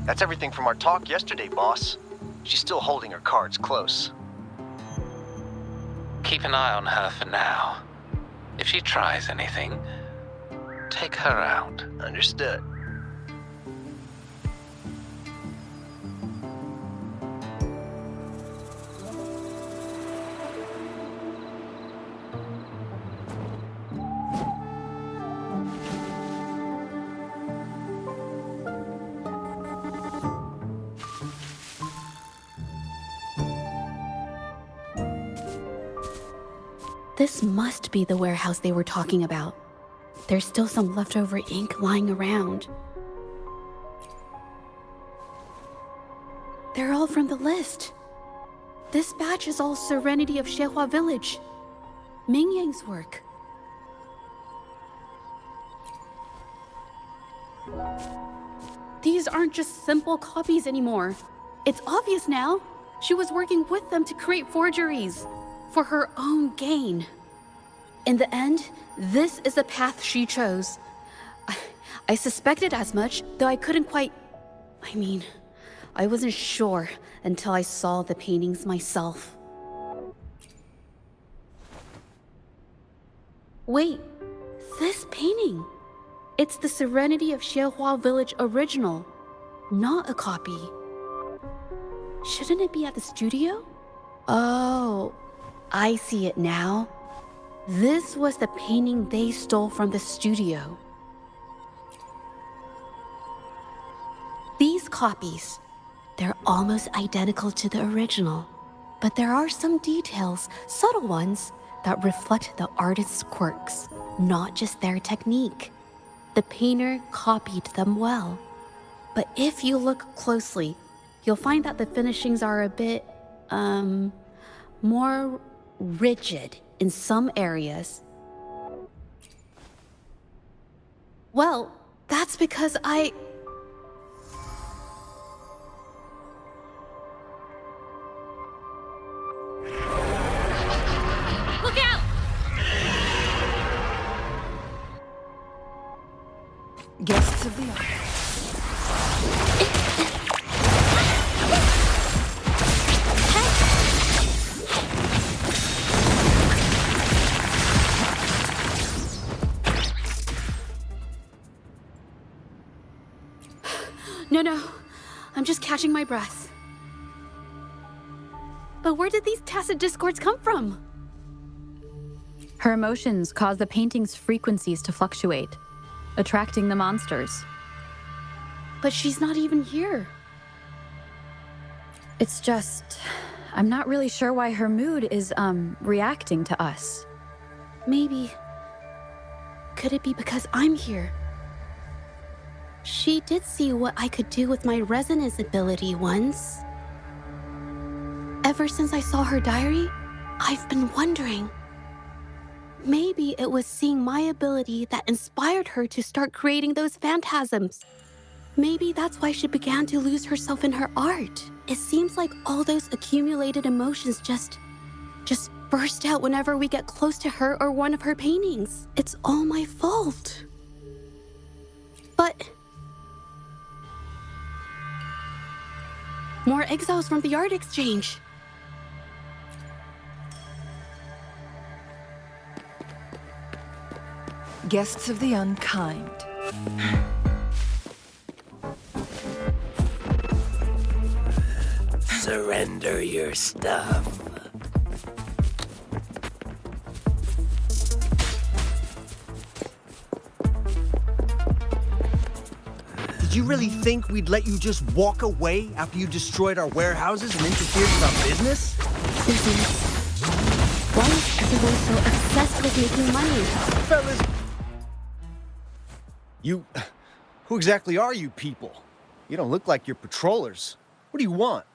That's everything from our talk yesterday, boss. She's still holding her cards close. Keep an eye on her for now. If she tries anything, take her out. Understood. This must be the warehouse they were talking about. There's still some leftover ink lying around. They're all from the list. This batch is all Serenity of Xehua Village. Ming Yang's work. These aren't just simple copies anymore. It's obvious now. She was working with them to create forgeries for her own gain. In the end, this is the path she chose. I suspected as much, though I couldn't quite... I wasn't sure until I saw the paintings myself. Wait, this painting. It's the Serenity of Xehua Village original, not a copy. Shouldn't it be at the studio? Oh, I see it now. This was the painting they stole from the studio. These copies, they're almost identical to the original, but there are some details, subtle ones, that reflect the artist's quirks, not just their technique. The painter copied them well. But if you look closely, you'll find that the finishings are a bit, more rigid in some areas. Well, that's because Look out! Guests of the hour. No, I'm just catching my breath. But where did these tacit discords come from? Her emotions cause the painting's frequencies to fluctuate, attracting the monsters. But she's not even here. It's just... I'm not really sure why her mood is, reacting to us. Maybe... Could it be because I'm here? She did see what I could do with my resonance ability once. Ever since I saw her diary, I've been wondering. Maybe it was seeing my ability that inspired her to start creating those phantasms. Maybe that's why she began to lose herself in her art. It seems like all those accumulated emotions just burst out whenever we get close to her or one of her paintings. It's all my fault. But... more exiles from the art exchange. Guests of the unkind. Surrender your stuff. Did you really think we'd let you just walk away after you destroyed our warehouses and interfered with our business? Business. Why is everyone so obsessed with making money? Fellas! Who exactly are you people? You don't look like you're patrollers. What do you want?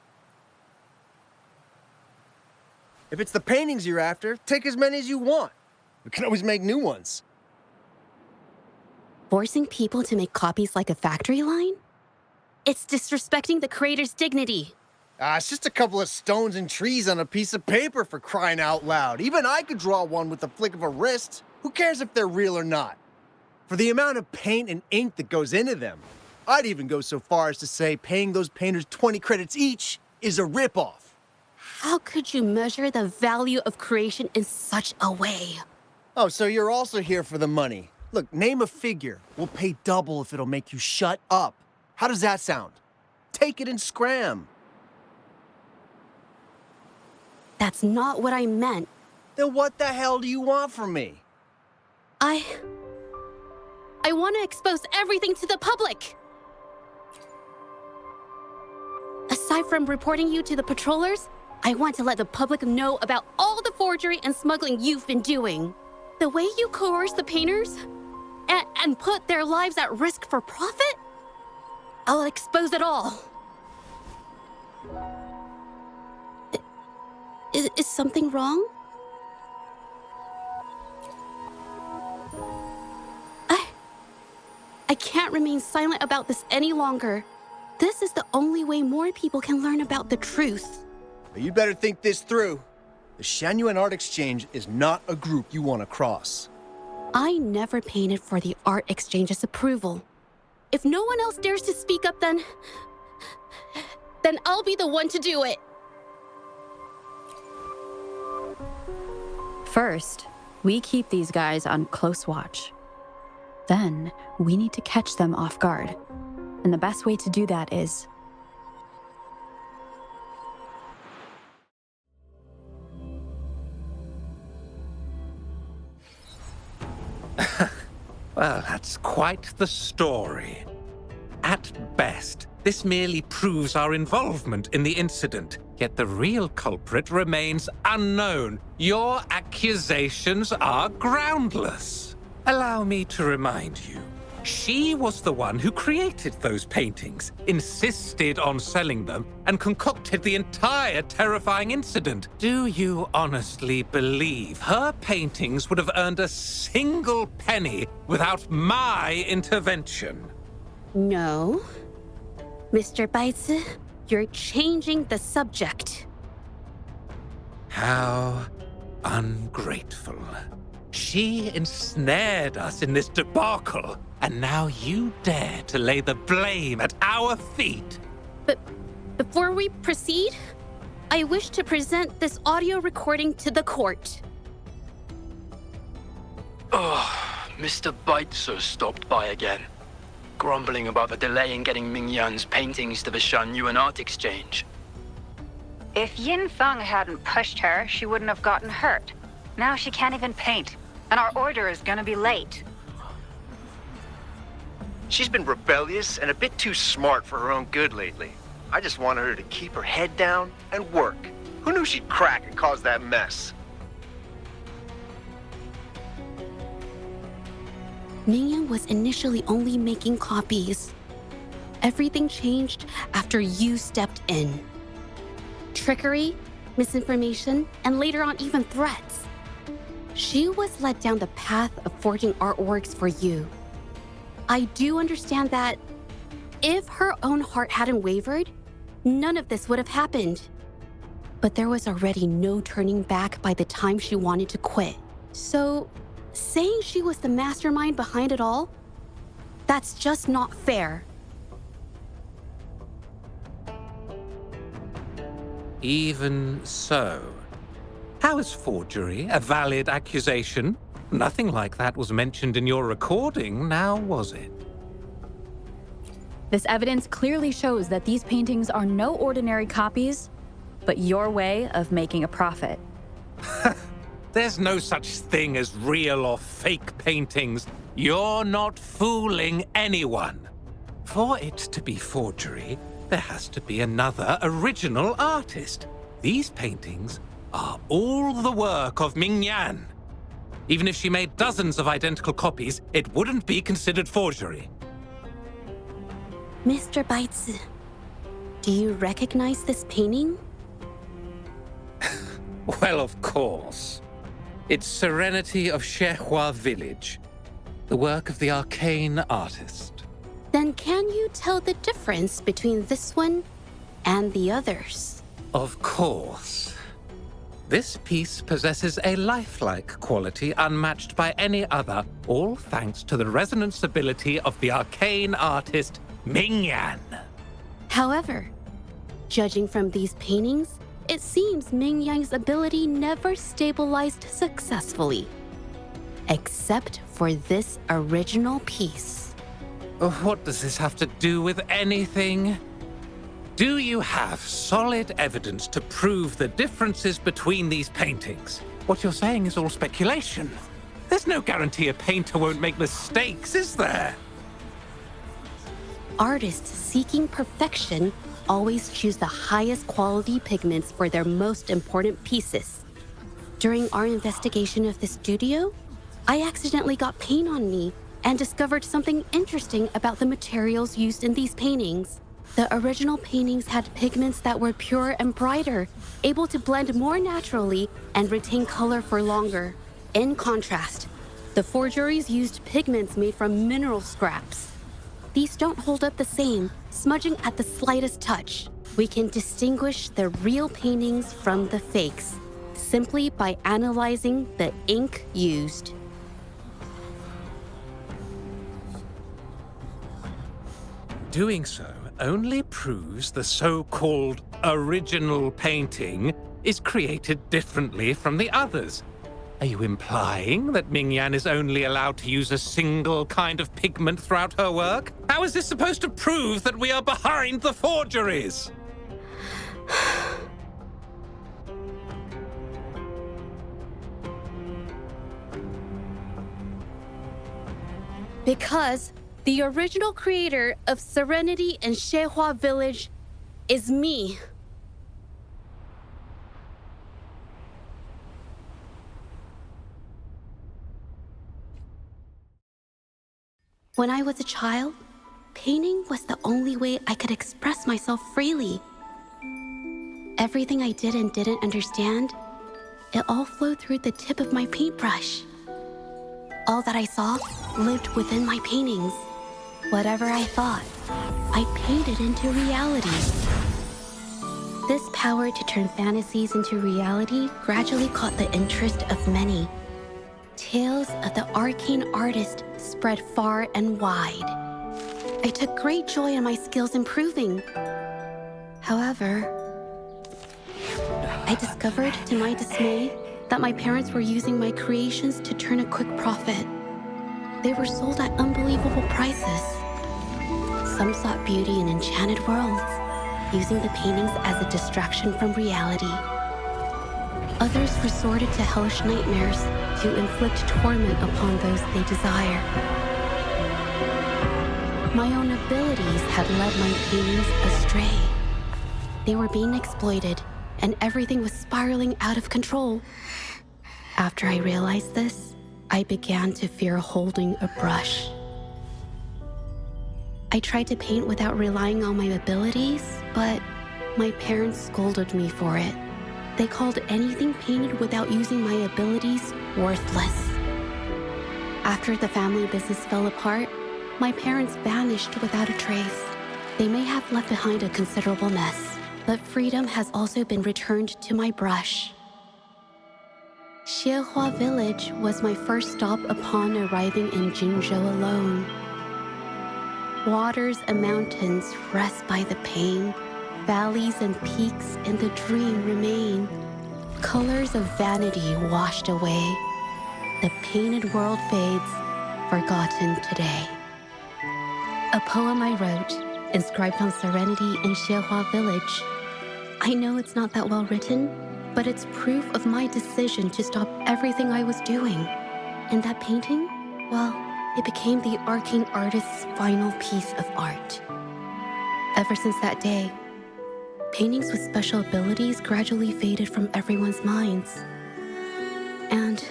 If it's the paintings you're after, take as many as you want. We can always make new ones. Forcing people to make copies like a factory line? It's disrespecting the creator's dignity. It's just a couple of stones and trees on a piece of paper, for crying out loud. Even I could draw one with the flick of a wrist. Who cares if they're real or not? For the amount of paint and ink that goes into them, I'd even go so far as to say paying those painters 20 credits each is a ripoff. How could you measure the value of creation in such a way? Oh, so you're also here for the money. Look, name a figure. We'll pay double if it'll make you shut up. How does that sound? Take it and scram. That's not what I meant. Then what the hell do you want from me? I want to expose everything to the public. Aside from reporting you to the patrollers, I want to let the public know about all the forgery and smuggling you've been doing. The way you coerce the painters and put their lives at risk for profit? I'll expose it all. Is something wrong? I can't remain silent about this any longer. This is the only way more people can learn about the truth. But you'd better think this through. The Shanyu Art Exchange is not a group you want to cross. I never painted for the Art Exchange's approval. If no one else dares to speak up, then I'll be the one to do it. First, we keep these guys on close watch. Then, we need to catch them off guard. And the best way to do that is... Well, that's quite the story. At best, this merely proves our involvement in the incident, yet the real culprit remains unknown. Your accusations are groundless. Allow me to remind you, she was the one who created those paintings, insisted on selling them, and concocted the entire terrifying incident. Do you honestly believe her paintings would have earned a single penny without my intervention? No. Mr. Baitsu, you're changing the subject. How ungrateful. She ensnared us in this debacle, and now you dare to lay the blame at our feet. But before we proceed, I wish to present this audio recording to the court. Mr. Baitsu stopped by again, grumbling about the delay in getting Mingyan's paintings to the Shanyu Art Exchange. If Yin Feng hadn't pushed her, she wouldn't have gotten hurt. Now she can't even paint, and our order is gonna be late. She's been rebellious and a bit too smart for her own good lately. I just wanted her to keep her head down and work. Who knew she'd crack and cause that mess? Mingyan was initially only making copies. Everything changed after you stepped in. Trickery, misinformation, and later on even threats. She was led down the path of forging artworks for you. I do understand that if her own heart hadn't wavered, none of this would have happened. But there was already no turning back by the time she wanted to quit. So, saying she was the mastermind behind it all, that's just not fair. Even so, how is forgery a valid accusation? Nothing like that was mentioned in your recording, now was it? This evidence clearly shows that these paintings are no ordinary copies, but your way of making a profit. There's no such thing as real or fake paintings. You're not fooling anyone. For it to be forgery, there has to be another original artist. These paintings are all the work of Mingyan. Even if she made dozens of identical copies, it wouldn't be considered forgery. Mr. Baitsu, do you recognize this painting? Well, of course. It's Serenity of Zhezhi Village, the work of the arcane artist. Then can you tell the difference between this one and the others? Of course. This piece possesses a lifelike quality unmatched by any other, all thanks to the resonance ability of the arcane artist Ming-Yan. However, judging from these paintings, it seems Ming-Yan's ability never stabilized successfully. Except for this original piece. What does this have to do with anything? Do you have solid evidence to prove the differences between these paintings? What you're saying is all speculation. There's no guarantee a painter won't make mistakes, is there? Artists seeking perfection always choose the highest quality pigments for their most important pieces. During our investigation of the studio, I accidentally got paint on me and discovered something interesting about the materials used in these paintings. The original paintings had pigments that were purer and brighter, able to blend more naturally and retain color for longer. In contrast, the forgeries used pigments made from mineral scraps. These don't hold up the same, smudging at the slightest touch. We can distinguish the real paintings from the fakes, simply by analyzing the ink used. Doing so only proves the so-called original painting is created differently from the others. Are you implying that Ming-Yan is only allowed to use a single kind of pigment throughout her work? How is this supposed to prove that we are behind the forgeries? Because the original creator of Serenity in Zhezhi Village is me. When I was a child, painting was the only way I could express myself freely. Everything I did and didn't understand, it all flowed through the tip of my paintbrush. All that I saw lived within my paintings. Whatever I thought, I painted into reality. This power to turn fantasies into reality gradually caught the interest of many. Tales of the arcane artist spread far and wide. I took great joy in my skills improving. However, I discovered to my dismay that my parents were using my creations to turn a quick profit. They were sold at unbelievable prices. Some sought beauty in enchanted worlds, using the paintings as a distraction from reality. Others resorted to hellish nightmares to inflict torment upon those they desire. My own abilities had led my paintings astray. They were being exploited, and everything was spiraling out of control. After I realized this, I began to fear holding a brush. I tried to paint without relying on my abilities, but my parents scolded me for it. They called anything painted without using my abilities worthless. After the family business fell apart, my parents vanished without a trace. They may have left behind a considerable mess, but freedom has also been returned to my brush. Zhezhi Village was my first stop upon arriving in Jinzhou alone. Waters and mountains rest by the pain. Valleys and peaks in the dream remain. Colors of vanity washed away. The painted world fades, forgotten today. A poem I wrote, inscribed on Serenity in Zhezhi Village. I know it's not that well written, but it's proof of my decision to stop everything I was doing. And that painting, well, it became the arcane artist's final piece of art. Ever since that day, paintings with special abilities gradually faded from everyone's minds. And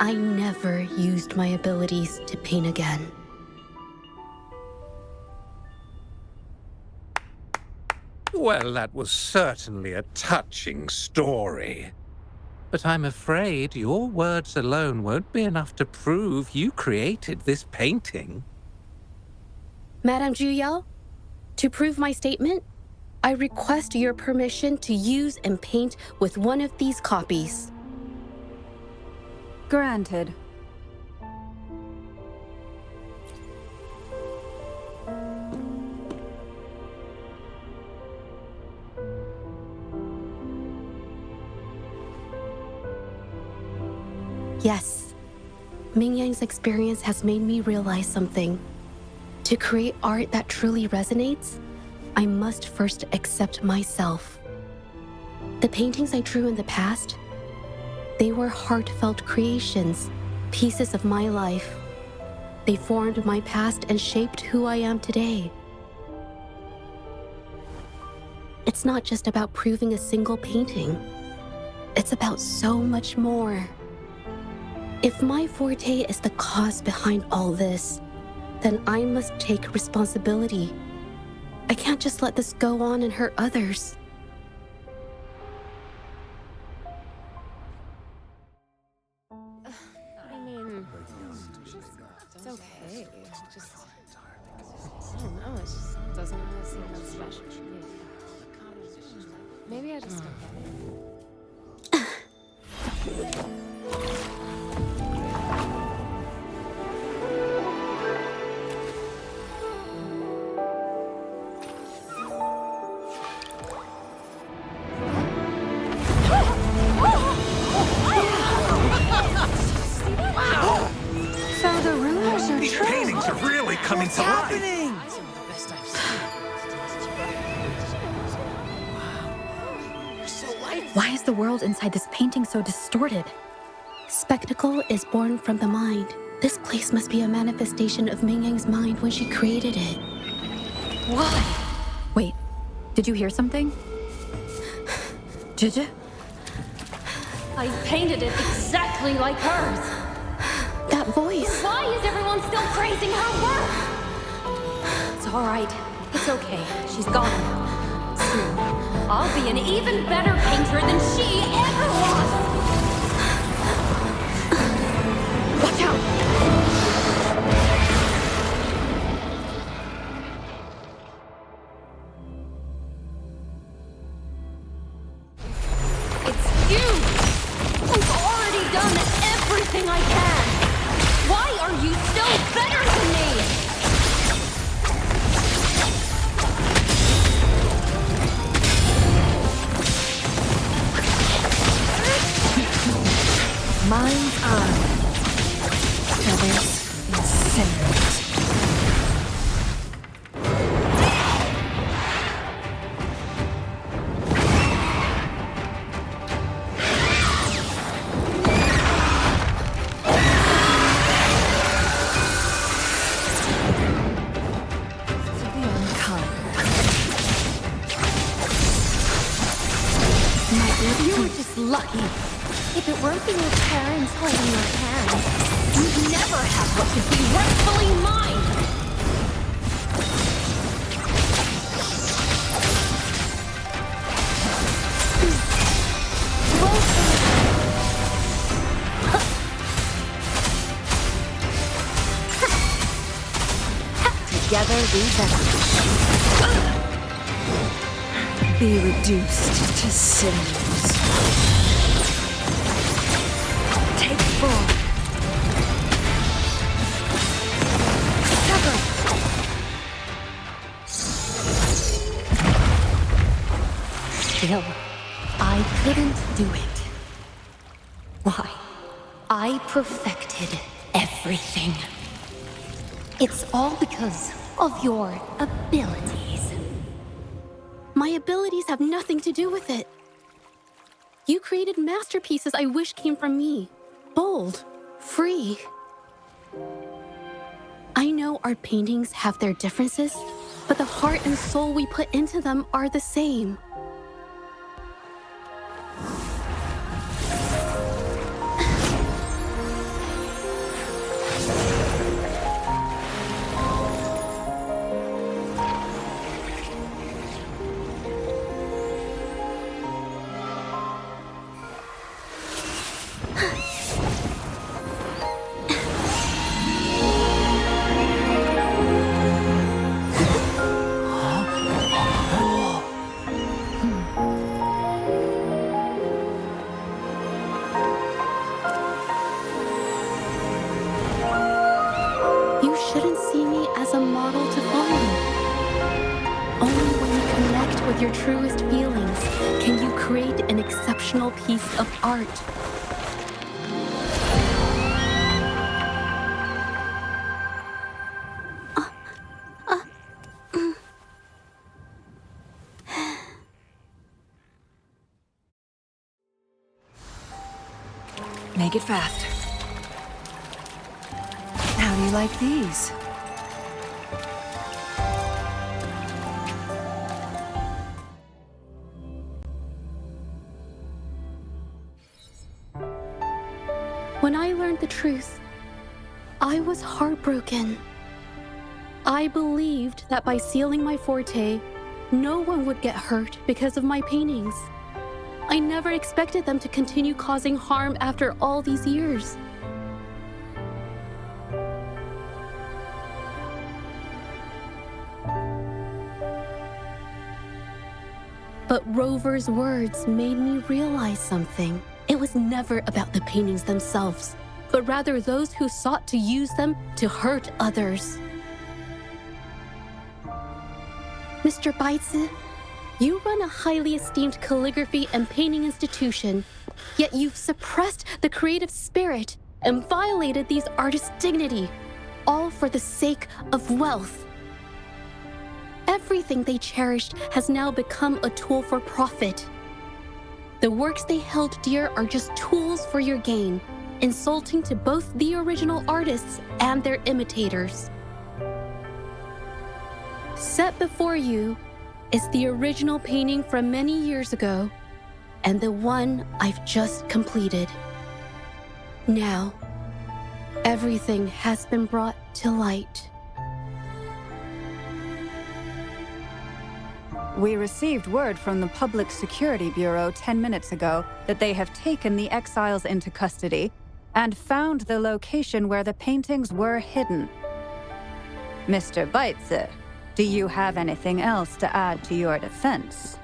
I never used my abilities to paint again. Well, that was certainly a touching story. But I'm afraid your words alone won't be enough to prove you created this painting. Madame Juyao, to prove my statement, I request your permission to use and paint with one of these copies. Granted. Yes, Mingyang's experience has made me realize something. To create art that truly resonates, I must first accept myself. The paintings I drew in the past, they were heartfelt creations, pieces of my life. They formed my past and shaped who I am today. It's not just about proving a single painting. It's about so much more. If my forte is the cause behind all this, then I must take responsibility. I can't just let this go on and hurt others. I mean, it's okay. It just, I don't know, it just doesn't really seem that special to me. Maybe I just don't get it. So the rumors are These true. paintings are really coming to life. Some of the best I've seen. You're so lifeless. Why is the world inside this painting so distorted? Spectacle is born from the mind. This place must be a manifestation of Mingyang's mind when she created it. Why? Wait, did you hear something? Zhezhi? I painted it exactly like hers. That voice. Why is everyone still praising her work? It's all right. It's okay. She's gone. Soon, I'll be an even better painter than she ever was. Watch out! It's you! I've already done everything I can! Why are you still better than me? Mind's eye. Feathers incinerate. You were just lucky. If it weren't for your parents holding your hand, you'd never have what could be rightfully mine. Together we vanish. Be reduced to cinders. Take form. Sever. Still, I couldn't do it. Why? I perfected everything. It's all because of your abilities. My abilities have nothing to do with it. You created masterpieces I wish came from me. Bold, free. I know art paintings have their differences, but the heart and soul we put into them are the same. with your truest feelings, can you create an exceptional piece of art. Make it fast. How do you like these? When I learned the truth, I was heartbroken. I believed that by sealing my forte, no one would get hurt because of my paintings. I never expected them to continue causing harm after all these years. But Rover's words made me realize something. It was never about the paintings themselves, but rather those who sought to use them to hurt others. Mr. Baitze, you run a highly esteemed calligraphy and painting institution, yet you've suppressed the creative spirit and violated these artists' dignity, all for the sake of wealth. Everything they cherished has now become a tool for profit. The works they held dear are just tools for your gain, insulting to both the original artists and their imitators. Set before you is the original painting from many years ago, and the one I've just completed. Now, everything has been brought to light. We received word from the Public Security Bureau 10 minutes ago that they have taken the exiles into custody and found the location where the paintings were hidden. Mr. Baitze, do you have anything else to add to your defense?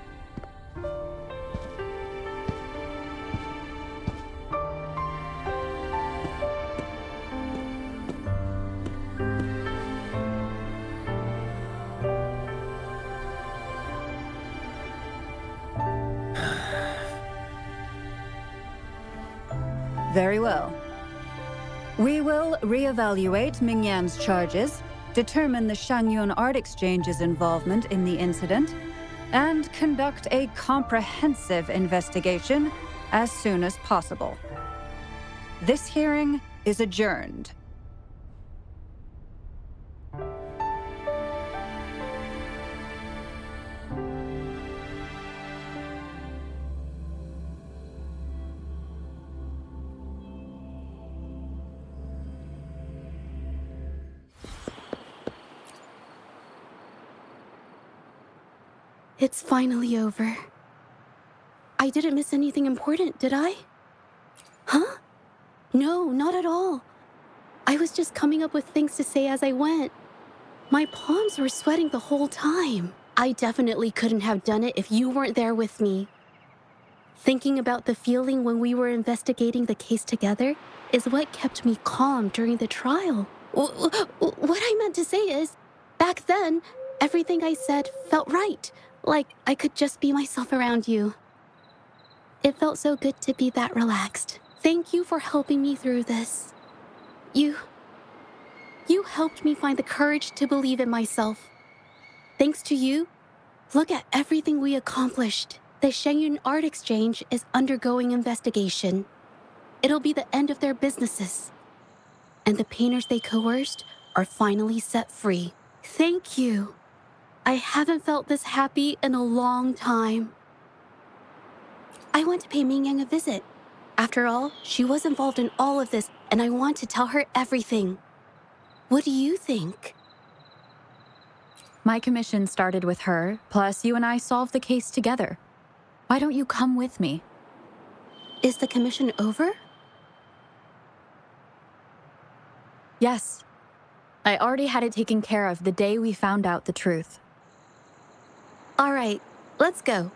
Very well. We will reevaluate Mingyan's charges, determine the Shangyun Art Exchange's involvement in the incident, and conduct a comprehensive investigation as soon as possible. This hearing is adjourned. It's finally over. I didn't miss anything important, did I? Huh? No, not at all. I was just coming up with things to say as I went. My palms were sweating the whole time. I definitely couldn't have done it if you weren't there with me. Thinking about the feeling when we were investigating the case together is what kept me calm during the trial. What I meant to say is, back then, everything I said felt right. Like I could just be myself around you. It felt so good to be that relaxed. Thank you for helping me through this. You helped me find the courage to believe in myself. Thanks to you, look at everything we accomplished. The Shangyun Art Exchange is undergoing investigation. It'll be the end of their businesses. And the painters they coerced are finally set free. Thank you. I haven't felt this happy in a long time. I want to pay Mingyang a visit. After all, she was involved in all of this, and I want to tell her everything. What do you think? My commission started with her, plus you and I solved the case together. Why don't you come with me? Is the commission over? Yes. I already had it taken care of the day we found out the truth. All right, let's go.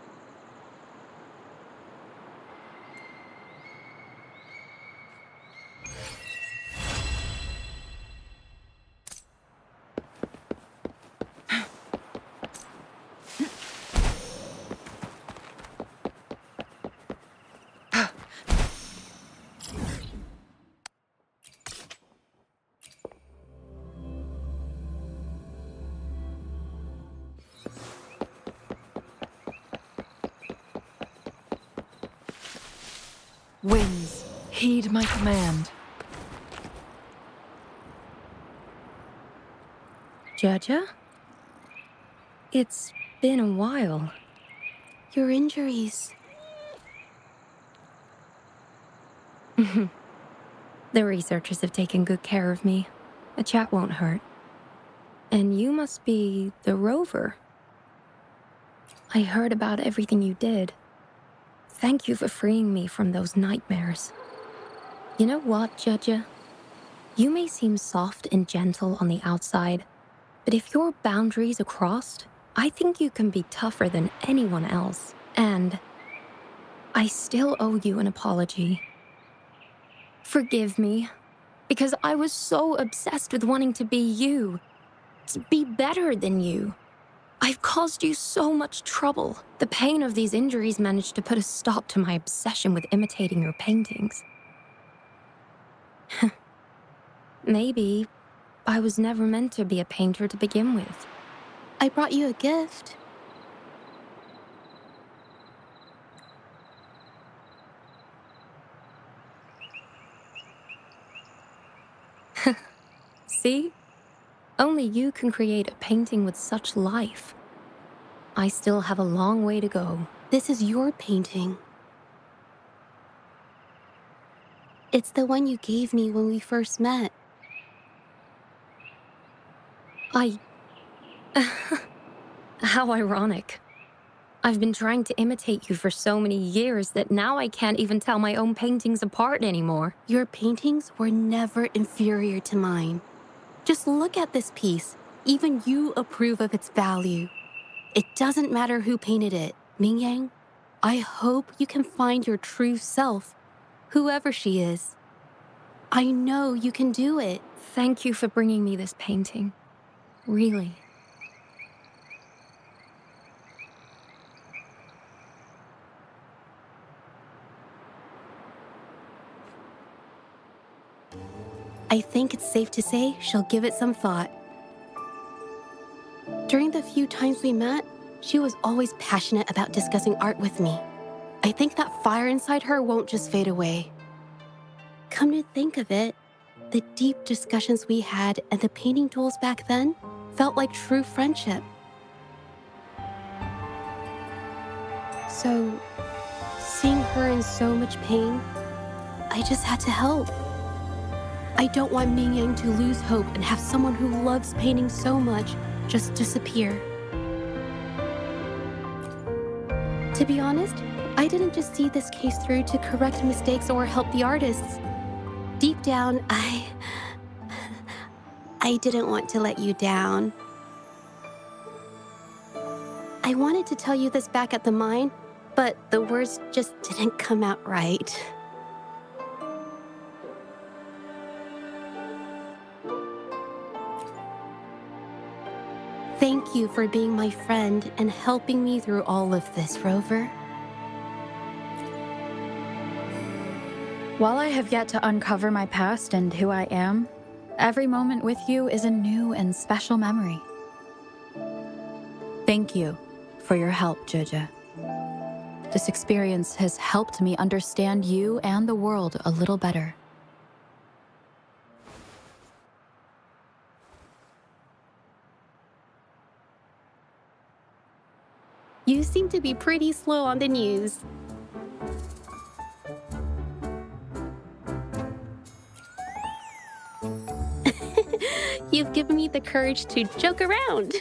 Winds, heed my command. Zhezhi? It's been a while. Your injuries. The researchers have taken good care of me. A chat won't hurt. And you must be the Rover. I heard about everything you did. Thank you for freeing me from those nightmares. You know what, Zhezhi? You may seem soft and gentle on the outside, but if your boundaries are crossed, I think you can be tougher than anyone else. And I still owe you an apology. Forgive me, because I was so obsessed with wanting to be you, to be better than you. I've caused you so much trouble. The pain of these injuries managed to put a stop to my obsession with imitating your paintings. Maybe I was never meant to be a painter to begin with. I brought you a gift. See? Only you can create a painting with such life. I still have a long way to go. This is your painting. It's the one you gave me when we first met. How ironic. I've been trying to imitate you for so many years that now I can't even tell my own paintings apart anymore. Your paintings were never inferior to mine. Just look at this piece. Even you approve of its value. It doesn't matter who painted it. Mingyang, I hope you can find your true self, whoever she is. I know you can do it. Thank you for bringing me this painting. Really. I think it's safe to say she'll give it some thought. During the few times we met, she was always passionate about discussing art with me. I think that fire inside her won't just fade away. Come to think of it, the deep discussions we had and the painting duels back then felt like true friendship. So, seeing her in so much pain, I just had to help. I don't want Mingyang to lose hope and have someone who loves painting so much just disappear. To be honest, I didn't just see this case through to correct mistakes or help the artists. Deep down, I didn't want to let you down. I wanted to tell you this back at the mine, but the words just didn't come out right. Thank you for being my friend and helping me through all of this, Rover. While I have yet to uncover my past and who I am, every moment with you is a new and special memory. Thank you for your help, Zhezhi. This experience has helped me understand you and the world a little better. You seem to be pretty slow on the news. You've given me the courage to joke around.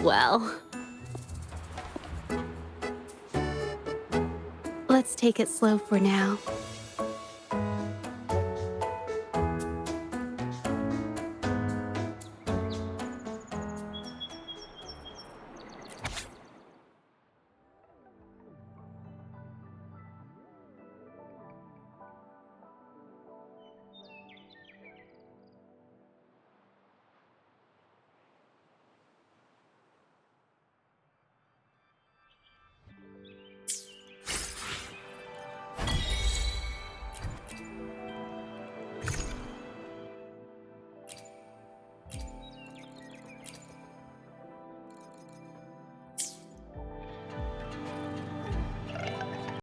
Well. Let's take it slow for now.